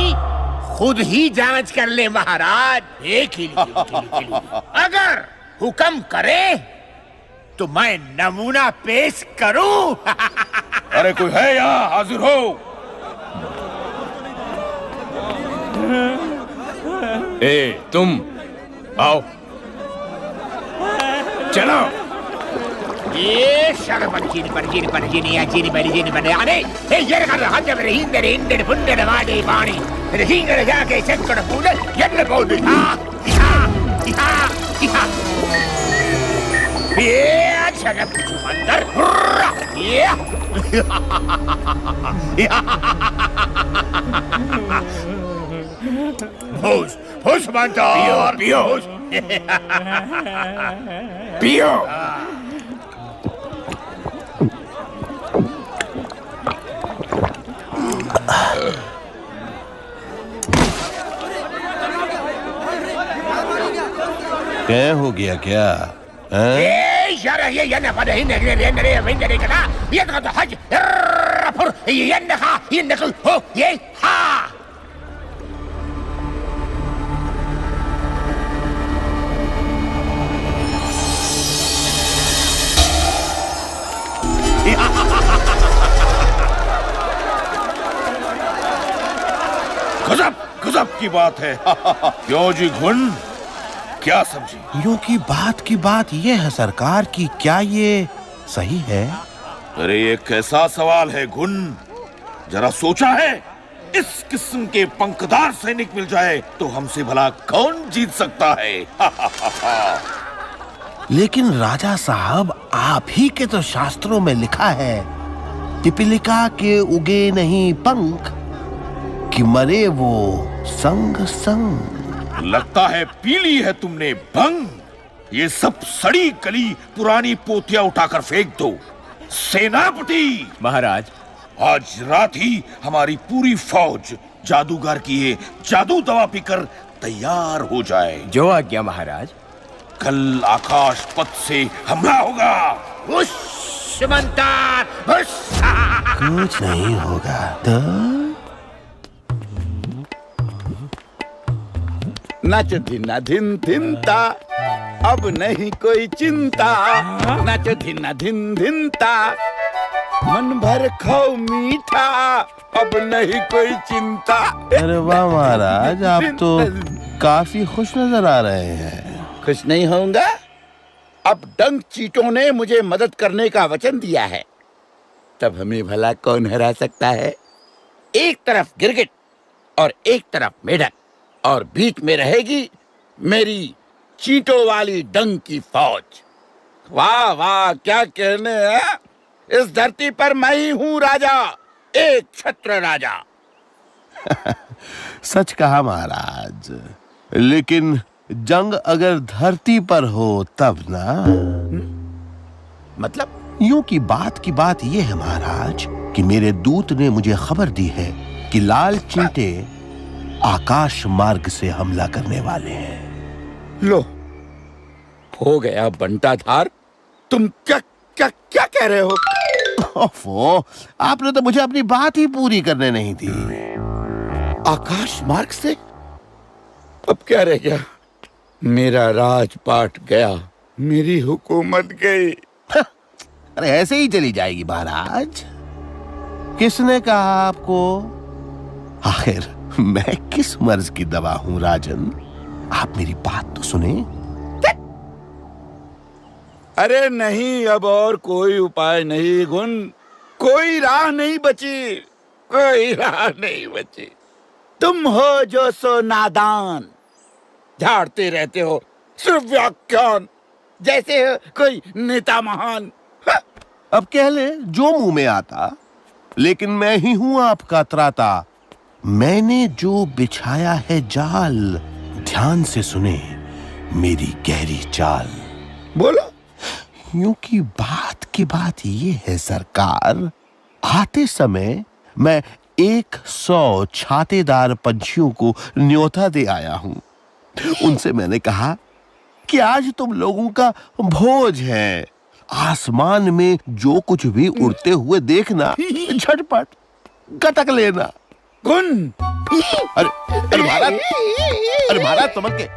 खुद ही जांच कर ले महाराज। एक ही अगर हुक्म करे तो मैं नमूना पेश करूं। अरे कोई है यहाँ? हाजिर हो। ए तुम आओ, चलो। ये शर्मन चीनी पर चीनी पर चीनी या चीनी पर चीनी पर अरे ये कर रहा जब हिंदे हिंदे फुंदे वाडे पानी हिंगे जाके चक्कर पूरे ये बोल ये अच्छा ना अंदर ये भूस भूस मानता पियो पियो। क्या हो गया क्या? यार ये ना पता ही नहीं करा ये तो हज फुर ये नखल हो ये हाँ। गजब गजब की बात है। क्यों जी घुन, क्या समझी? यूं की बात ये है सरकार कि क्या ये सही है? अरे ये कैसा सवाल है घुन, जरा सोचा है? इस किस्म के पंखदार सैनिक मिल जाए तो हमसे भला कौन जीत सकता है? लेकिन राजा साहब, आप ही के तो शास्त्रों में लिखा है, पिपीलिका के उगे नहीं पंख कि मरे वो संग संग। लगता है पीली है तुमने भंग। ये सब सड़ी गली पुरानी पोतियां उठाकर फेंक दो। सेनापति महाराज, आज रात ही हमारी पूरी फौज जादूगर की ये जादू दवा पीकर तैयार हो जाए। जो आज्ञा महाराज। कल आकाश पथ से हमला होगा। कुछ नहीं होगा तो नच धिना धिन धिनता, अब नहीं कोई चिंता। नच धिना धिन धिनता, मन भर खाओ मीठा, अब नहीं कोई चिंता। अरे वाह महाराज, आप तो काफी खुश नजर आ रहे हैं। खुश नहीं होऊंगा? अब डंक चीटों ने मुझे मदद करने का वचन दिया है, तब हमें भला कौन हरा सकता है? एक तरफ गिरगिट और एक तरफ मेढक, और बीच में रहेगी मेरी चींटों वाली डंक की फौज। वाह वाह, क्या कहने हैं? इस धरती पर मैं ही हूँ राजा, एक छत्र राजा। सच कहा महाराज, लेकिन जंग अगर धरती पर हो तब ना। मतलब? यूं की बात ये है महाराज कि मेरे दूत ने मुझे खबर दी है कि लाल चींटे आकाश मार्ग से हमला करने वाले हैं। लो, हो गया बंटाधार। तुम क्या क्या क्या कह रहे हो? ओफो, आपने तो मुझे अपनी बात ही पूरी करने नहीं दी। आकाश मार्ग से? अब क्या रह गया? मेरा राजपाट गया, मेरी हुकूमत गई। अरे ऐसे ही चली जाएगी महाराज। किसने कहा आपको? आखिर मैं किस मर्ज की दवा हूं राजन? आप मेरी बात तो सुने। अरे नहीं, अब और कोई उपाय नहीं गुण, कोई राह नहीं बची, कोई राह नहीं बची। तुम हो जो सो नादान, झाड़ते रहते हो सिर्फ व्याख्यान, जैसे हो कोई नेता महान। अब कह ले जो मुंह में आता, लेकिन मैं ही हूं आपका त्राता। मैंने जो बिछाया है जाल, ध्यान से सुने मेरी गहरी चाल। बोलो। यूं की बात ये है सरकार आते समय मैं 100 छातेदार पंछियों को न्योता दे आया हूं। उनसे मैंने कहा कि आज तुम लोगों का भोज है। आसमान में जो कुछ भी उड़ते हुए देखना, झटपट गटक लेना। गुन अरे महाराज तुमन के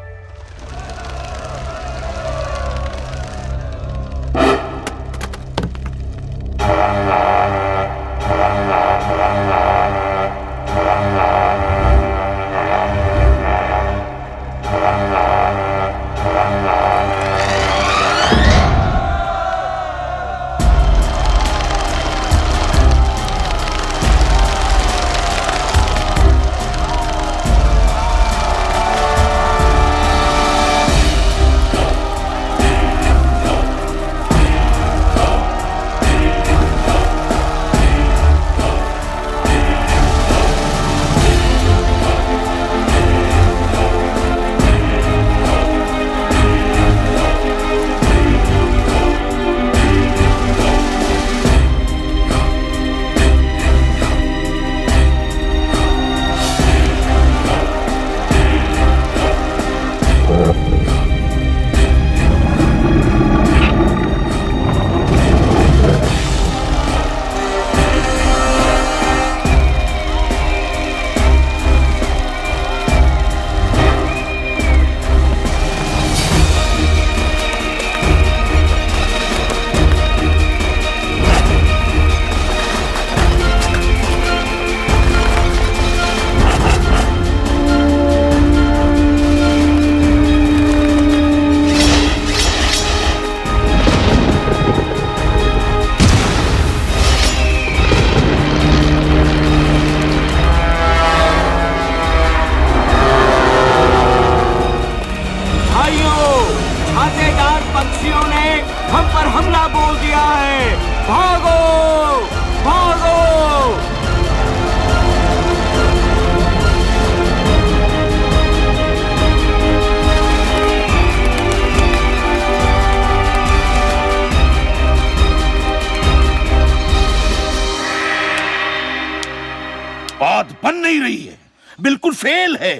बात बन नहीं रही है, बिल्कुल फेल है।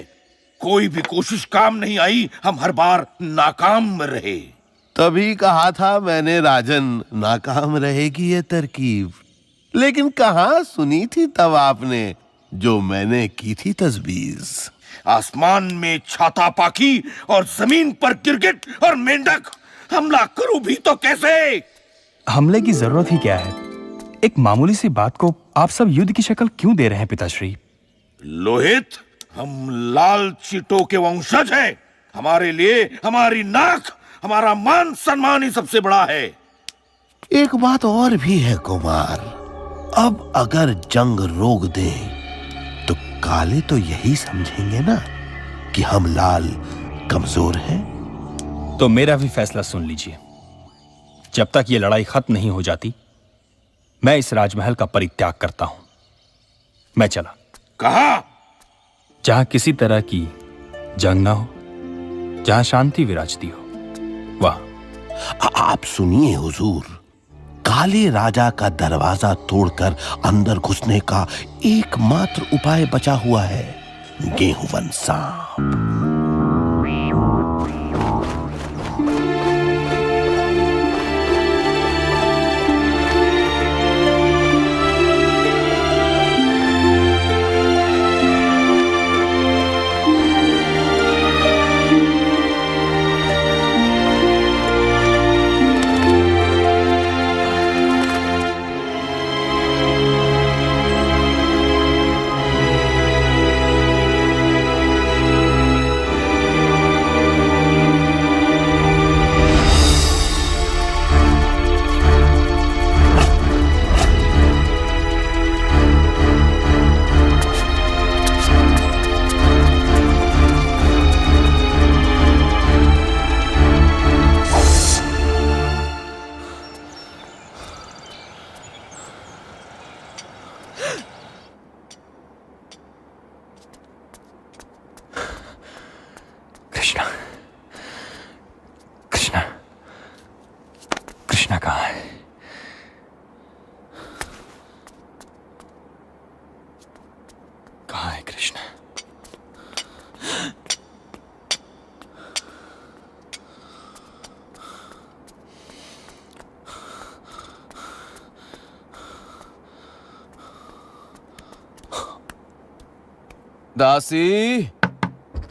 कोई भी कोशिश काम नहीं आई, हम हर बार नाकाम रहे। तभी कहा था मैंने राजन, नाकाम रहेगी ये तरकीब। लेकिन कहाँ सुनी थी तब आपने जो मैंने की थी तजवीज। आसमान में छाता पाखी और जमीन पर गिरगिट और मेंढक। हमला करूं भी तो कैसे? हमले की जरूरत ही क्या है? एक मामूली सी बात को आप सब युद्ध की शक्ल क्यों दे रहे हैं पिताश्री? लोहित, हम लाल चीटों के वंशज हैं। हमारे लिए हमारी नाक, हमारा मान सम्मान ही सबसे बड़ा है। एक बात और भी है कुमार, अब अगर जंग रोक दे तो काले तो यही समझेंगे ना कि हम लाल कमजोर हैं। तो मेरा भी फैसला सुन लीजिए। जब तक ये लड़ाई खत्म नहीं हो जाती, मैं इस राजमहल का परित्याग करता हूं। मैं चला। कहां? जहां किसी तरह की जंग ना हो, जहां शांति विराजती हो, वहां। आप सुनिए हुजूर, काले राजा का दरवाजा तोड़कर अंदर घुसने का एकमात्र उपाय बचा हुआ है, गेहूं सांप। दासी,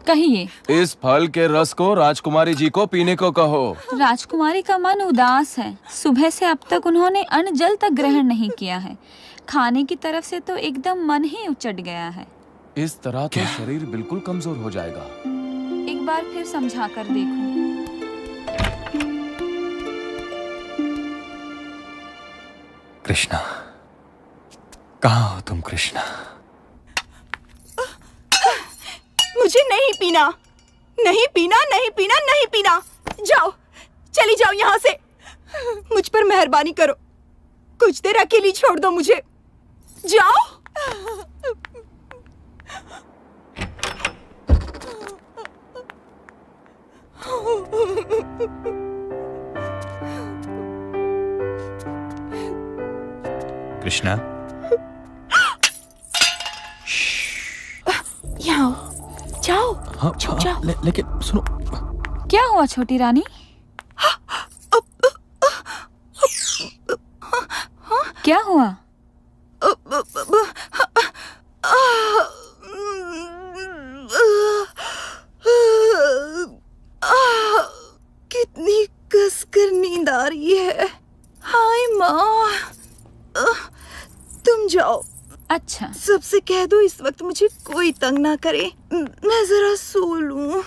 कहिए। इस फल के रस को राजकुमारी जी को पीने को कहो। राजकुमारी का मन उदास है। सुबह से अब तक उन्होंने अन्न जल तक ग्रहण नहीं किया है। खाने की तरफ से तो एकदम मन ही उचट गया है। इस तरह तो शरीर बिल्कुल कमजोर हो जाएगा। एक बार फिर समझा कर देखो। कृष्णा, कहाँ हो तुम कृष्णा? मुझे नहीं पीना, नहीं पीना, नहीं पीना, नहीं पीना। जाओ, चली जाओ यहाँ से। मुझ पर मेहरबानी करो, कुछ देर अकेली छोड़ दो मुझे। जाओ। कृष्णा, यहाँ जाओ। हाँ, जाओ। लेकिन सुनो। क्या हुआ छोटी रानी? क्या हुआ? कितनी कसकर नींद आ रही है। हाय माँ, तुम जाओ। अच्छा, सबसे कह दो इस वक्त मुझे कोई तंग ना करे, मैं जरा सो लूं।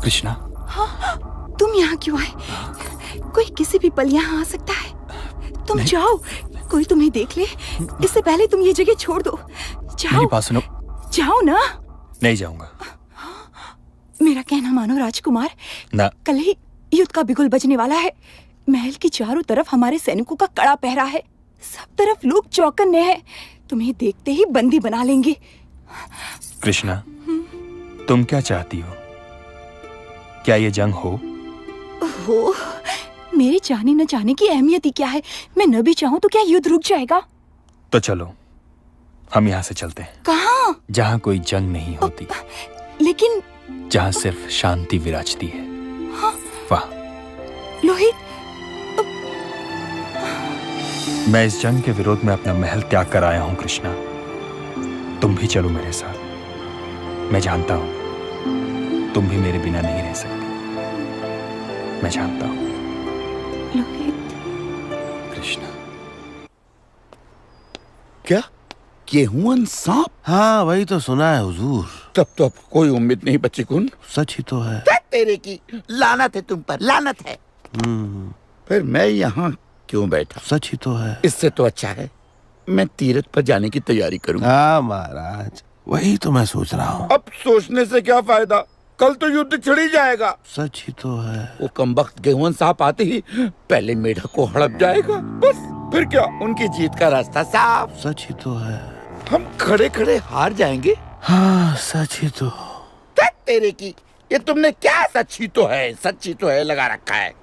कृष्णा, हाँ, तुम यहाँ क्यों आए? कोई किसी भी पल यहाँ आ सकता है। तुम जाओ, कोई तुम्हें देख ले इससे पहले तुम ये जगह छोड़ दो। जाओ। मेरी बात सुनो। जाओ ना। नहीं जाऊंगा। मेरा कहना मानो राजकुमार, ना। कल ही युद्ध का बिगुल बजने वाला है। महल की चारों तरफ हमारे सैनिकों का कड़ा पहरा है। सब तरफ लोग चौकन्ने हैं। तुम्हें देखते ही बंदी बना लेंगे। कृष्णा, तुम क्या चाहती हो? क्या ये जंग हो? हो, मेरे चाहने न चाहने की अहमियत ही क्या है? मैं न भी चाहूं तो क्या युद्ध रुक जाएगा? तो चलो, हम यहाँ से चलते हैं। कहाँ? जहाँ कोई जंग नहीं होती, लेकिन जहाँ सिर्फ शांति विराजती है। हाँ? वाह, लोहित, मैं इस जंग के विरोध में अपना महल त्याग कर आया हूँ कृष्णा। तुम भी चलो मेरे साथ। मैं जानता हूँ तुम भी मेरे बिना नहीं रह सकते। मैं जानता हूँ। लोहित। कृष्णा, क्या गेहूं सांप? हाँ, वही तो सुना है हुजूर। तब तो अब कोई उम्मीद नहीं बच्ची कुन। सच ही तो है। तेरे की लानत है, तुम पर लानत है। फिर मैं यहाँ क्यों बैठा? सच ही तो है। इससे तो अच्छा है मैं तीरथ पर जाने की तैयारी करूँ। हाँ महाराज, वही तो मैं सोच रहा हूँ। अब सोचने से क्या फायदा, कल तो युद्ध छिड़ ही जाएगा। सच ही तो है। वो कमबख्त गेहूं सांप आते ही पहले मेढक को हड़प जाएगा, बस फिर क्या उनकी जीत का रास्ता साफ। सच ही तो है। हम खड़े खड़े हार जाएंगे। हाँ, सच ही तो। तेरे की ये तुमने क्या सच्ची तो है, सच्ची तो है लगा रखा है।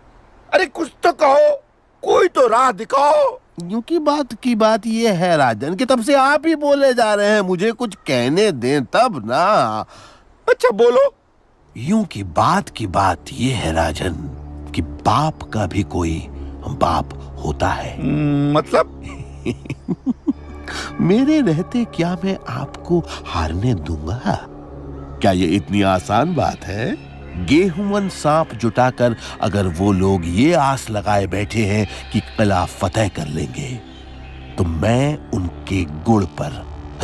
अरे कुछ तो कहो, कोई तो राह दिखाओ। यूं की बात ये है राजन कि तब से आप ही बोले जा रहे हैं, मुझे कुछ कहने दें तब ना। अच्छा बोलो। यूं की बात ये है राजन कि बाप का भी कोई बाप होता है। मतलब? मेरे रहते क्या मैं आपको हारने दूंगा? क्या ये इतनी आसान बात है? गेहूं सांप जुटाकर अगर वो लोग ये आस लगाए बैठे हैं कि किला फतेह कर लेंगे तो मैं उनके गुड़ पर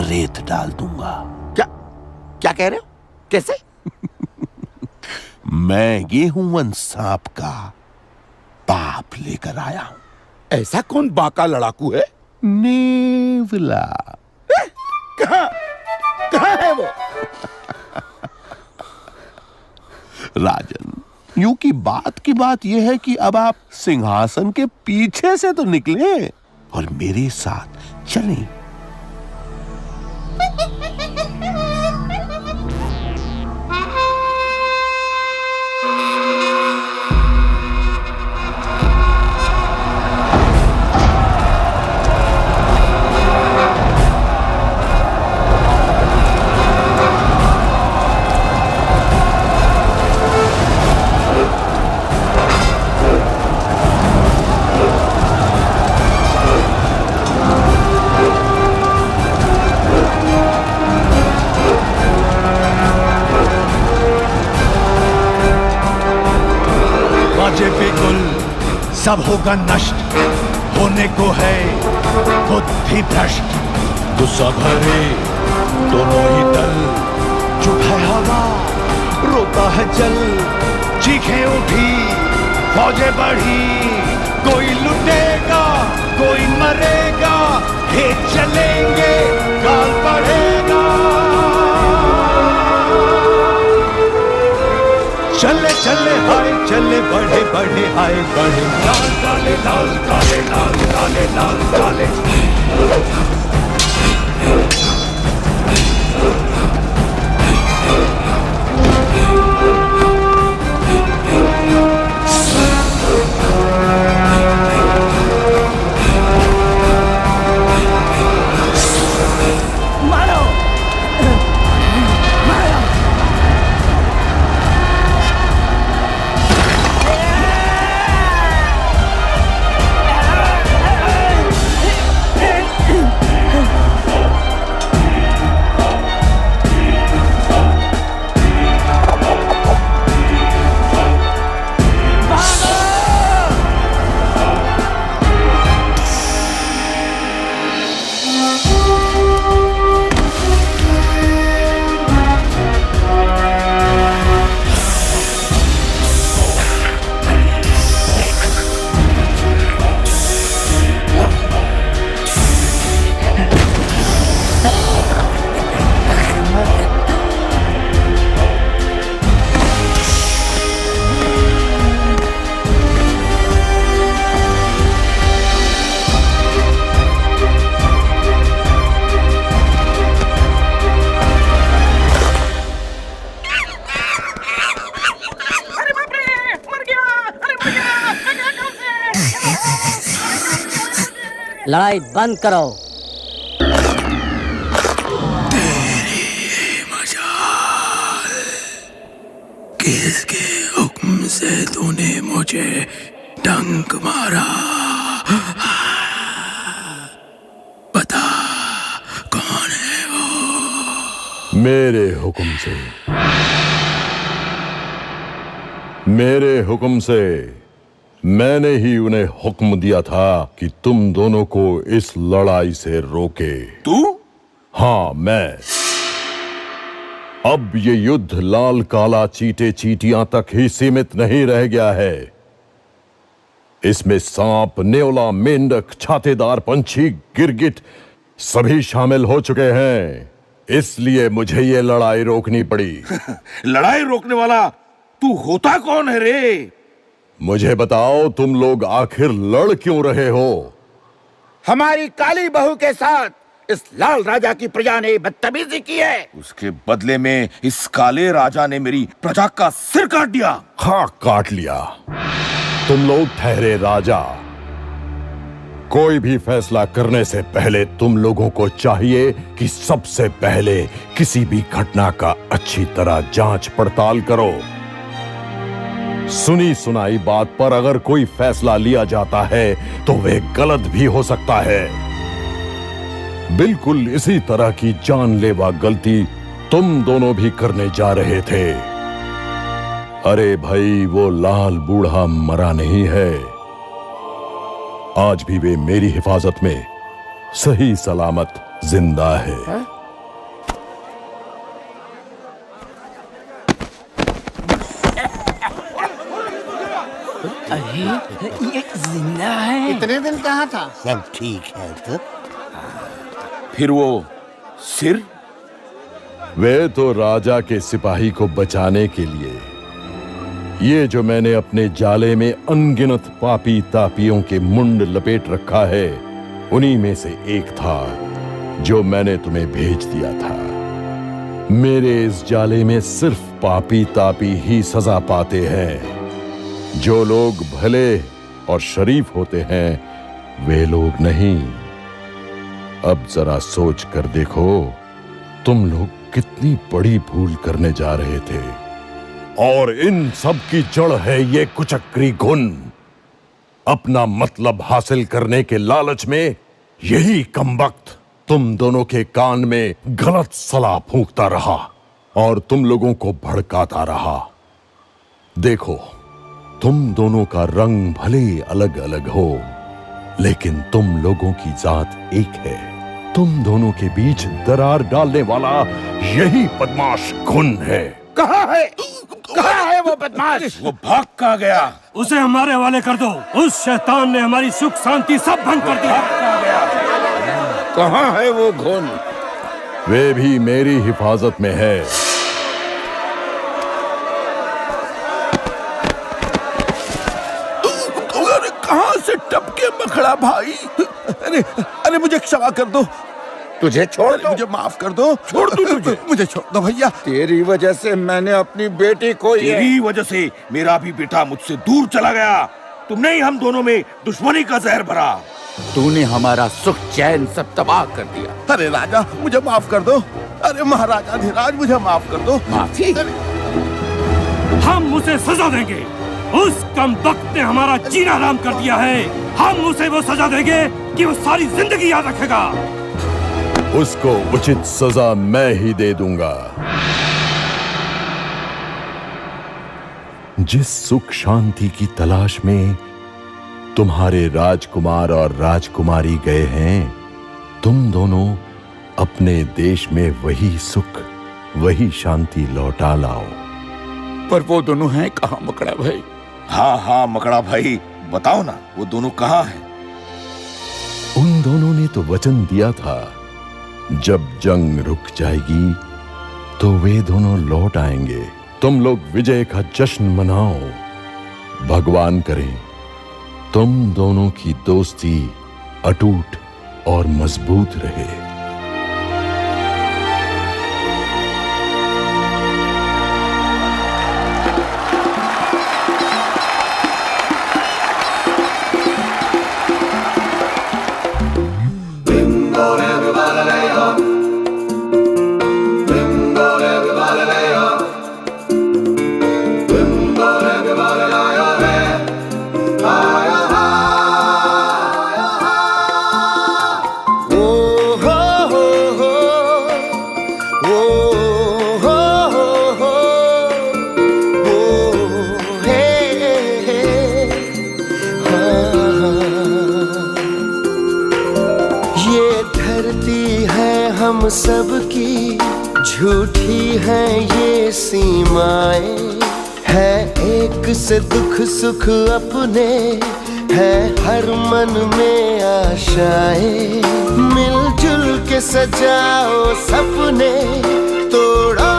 रेत डाल दूंगा। क्या कह रहे हो? कैसे? मैं गेहूं सांप का बाप लेकर आया हूं। ऐसा कौन बाका लड़ाकू है? नेवला। कहाँ है वो? राजन, यूं की बात यह है कि अब आप सिंहासन के पीछे से तो निकले और मेरे साथ चलें। सब होगा नष्ट, होने को है बुद्धि भ्रष्ट। गुस्सा भरे दोनों ही दल, चुप है हवा रोता है जल, चीखें उठी फौजें बढ़ी, कोई लुटेगा कोई मरेगा, खेत चलेंगे काल बढ़ेगा। चले चले हाय चले बढ़े बढ़े हाय बढ़े, लाल काले लाल काले लाल काले लाल काले। लड़ाई बंद करो। किसके हुक्म से तूने मुझे डंक मारा? बता कौन है वो? मेरे हुक्म से, मेरे हुक्म से। मैंने ही उन्हें हुक्म दिया था कि तुम दोनों को इस लड़ाई से रोके। तू? हाँ, मैं। अब ये युद्ध लाल काला चीटे चीटियां तक ही सीमित नहीं रह गया है। इसमें सांप, नेवला, मेंढक, छातेदार पंछी, गिरगिट सभी शामिल हो चुके हैं। इसलिए मुझे ये लड़ाई रोकनी पड़ी। लड़ाई रोकने वाला तू होता कौन है रे? मुझे बताओ, तुम लोग आखिर लड़ क्यों रहे हो? हमारी काली बहू के साथ इस लाल राजा की प्रजा ने बदतमीजी की है। उसके बदले में इस काले राजा ने मेरी प्रजा का सिर काट दिया। हाँ, काट लिया। तुम लोग ठहरे राजा। कोई भी फैसला करने से पहले तुम लोगों को चाहिए कि सबसे पहले किसी भी घटना का अच्छी तरह जांच पड़ताल करो। सुनी सुनाई बात पर अगर कोई फैसला लिया जाता है तो वह गलत भी हो सकता है। बिल्कुल इसी तरह की जानलेवा गलती तुम दोनों भी करने जा रहे थे। अरे भाई, वो लाल बूढ़ा मरा नहीं है। आज भी वे मेरी हिफाजत में सही सलामत जिंदा है। अरे ये जिंदा है। इतने दिन कहाँ था? सब ठीक है तो। फिर वो सिर? वे तो राजा के सिपाही को बचाने के लिए। ये जो मैंने अपने जाले में अनगिनत पापी तापियों के मुंड लपेट रखा है, उन्हीं में से एक था जो मैंने तुम्हें भेज दिया था। मेरे इस जाले में सिर्फ पापी तापी ही सजा पाते हैं। जो लोग भले और शरीफ होते हैं, वे लोग नहीं। अब जरा सोच कर देखो, तुम लोग कितनी बड़ी भूल करने जा रहे थे। और इन सब की जड़ है ये कुचक्री घुन। अपना मतलब हासिल करने के लालच में यही कमबख्त तुम दोनों के कान में गलत सलाह फूंकता रहा और तुम लोगों को भड़काता रहा। देखो, तुम दोनों का रंग भले अलग अलग हो, लेकिन तुम लोगों की जात एक है। तुम दोनों के बीच दरार डालने वाला यही बदमाश खून है। कहाँ है वो बदमाश? वो भाग कहाँ गया? उसे हमारे हवाले कर दो। उस शैतान ने हमारी सुख शांति सब भंग कर दिया। कहाँ है वो खून? वे भी मेरी हिफाजत में है। कहाँ से टपके मखड़ा भाई? अरे मुझे क्षमा कर दो। तुझे छोड़ दो। मुझे माफ कर दो। छोड़ दो मुझे छोड़ दो भैया। तेरी वजह से मैंने अपनी बेटी को तेरी वजह से मेरा भी बेटा मुझसे दूर चला गया। तुमने ही हम दोनों में दुश्मनी का जहर भरा। तूने हमारा सुख चैन सब तबाह कर दिया। अरे राजा मुझे माफ कर दो। अरे महाराजा धीराज मुझे माफ कर दो। माफी? हम उसे सजा देंगे। उस कमबख्त ने हमारा जीना हराम कर दिया है। हम उसे वो सजा देंगे कि वो सारी जिंदगी याद रखेगा। उसको उचित सजा मैं ही दे दूंगा। जिस सुख शांति की तलाश में तुम्हारे राजकुमार और राजकुमारी गए हैं, तुम दोनों अपने देश में वही सुख, वही शांति लौटा लाओ। पर वो दोनों हैं कहाँ मकड़ा भाई? हाँ मकड़ा भाई, बताओ ना वो दोनों कहाँ हैं? उन दोनों ने तो वचन दिया था जब जंग रुक जाएगी तो वे दोनों लौट आएंगे। तुम लोग विजय का जश्न मनाओ। भगवान करें तुम दोनों की दोस्ती अटूट और मजबूत रहे। सबकी झूठी है ये सीमाएं, है एक से दुख सुख अपने, है हर मन में आशाएं। मिलजुल के सजाओ सपने, तोड़ो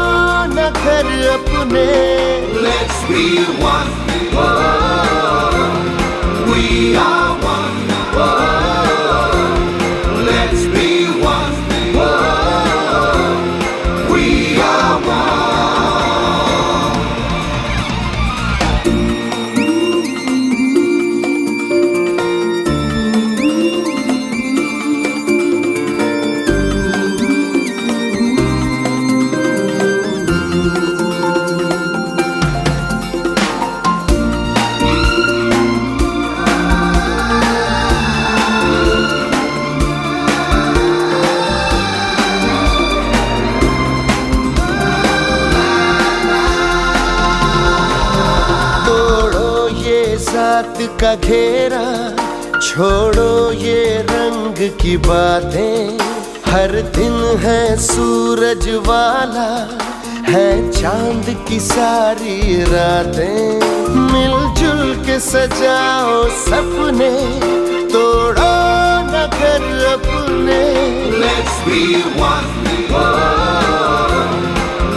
न घर अपने। Let's be one, we are one, let's be one. का घेरा छोड़ो ये रंग की बातें, हर दिन है सूरज वाला, है चांद की सारी रातें। मिलजुल के सजाओ सपने, तोड़ो न घर अपने। Let's be one,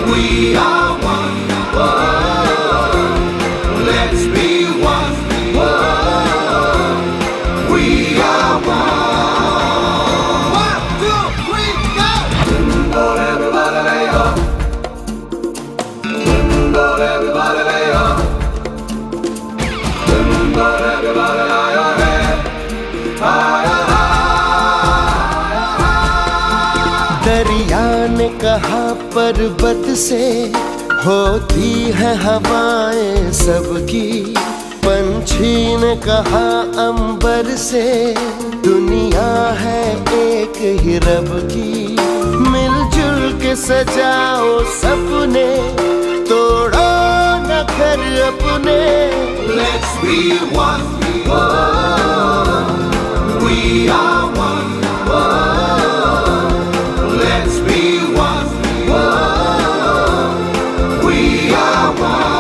we are one, let's be one. दरिया ने कहा पर्वत से, होती है हवाएं सबकी। पंछी ने कहा अंबर से, दुनिया है एक ही रब की। मिलजुल के सजाओ सपने, तोड़ो न घर अपने। Let's be one. Whoa, we are one. Whoa, let's be one. Whoa, we are one.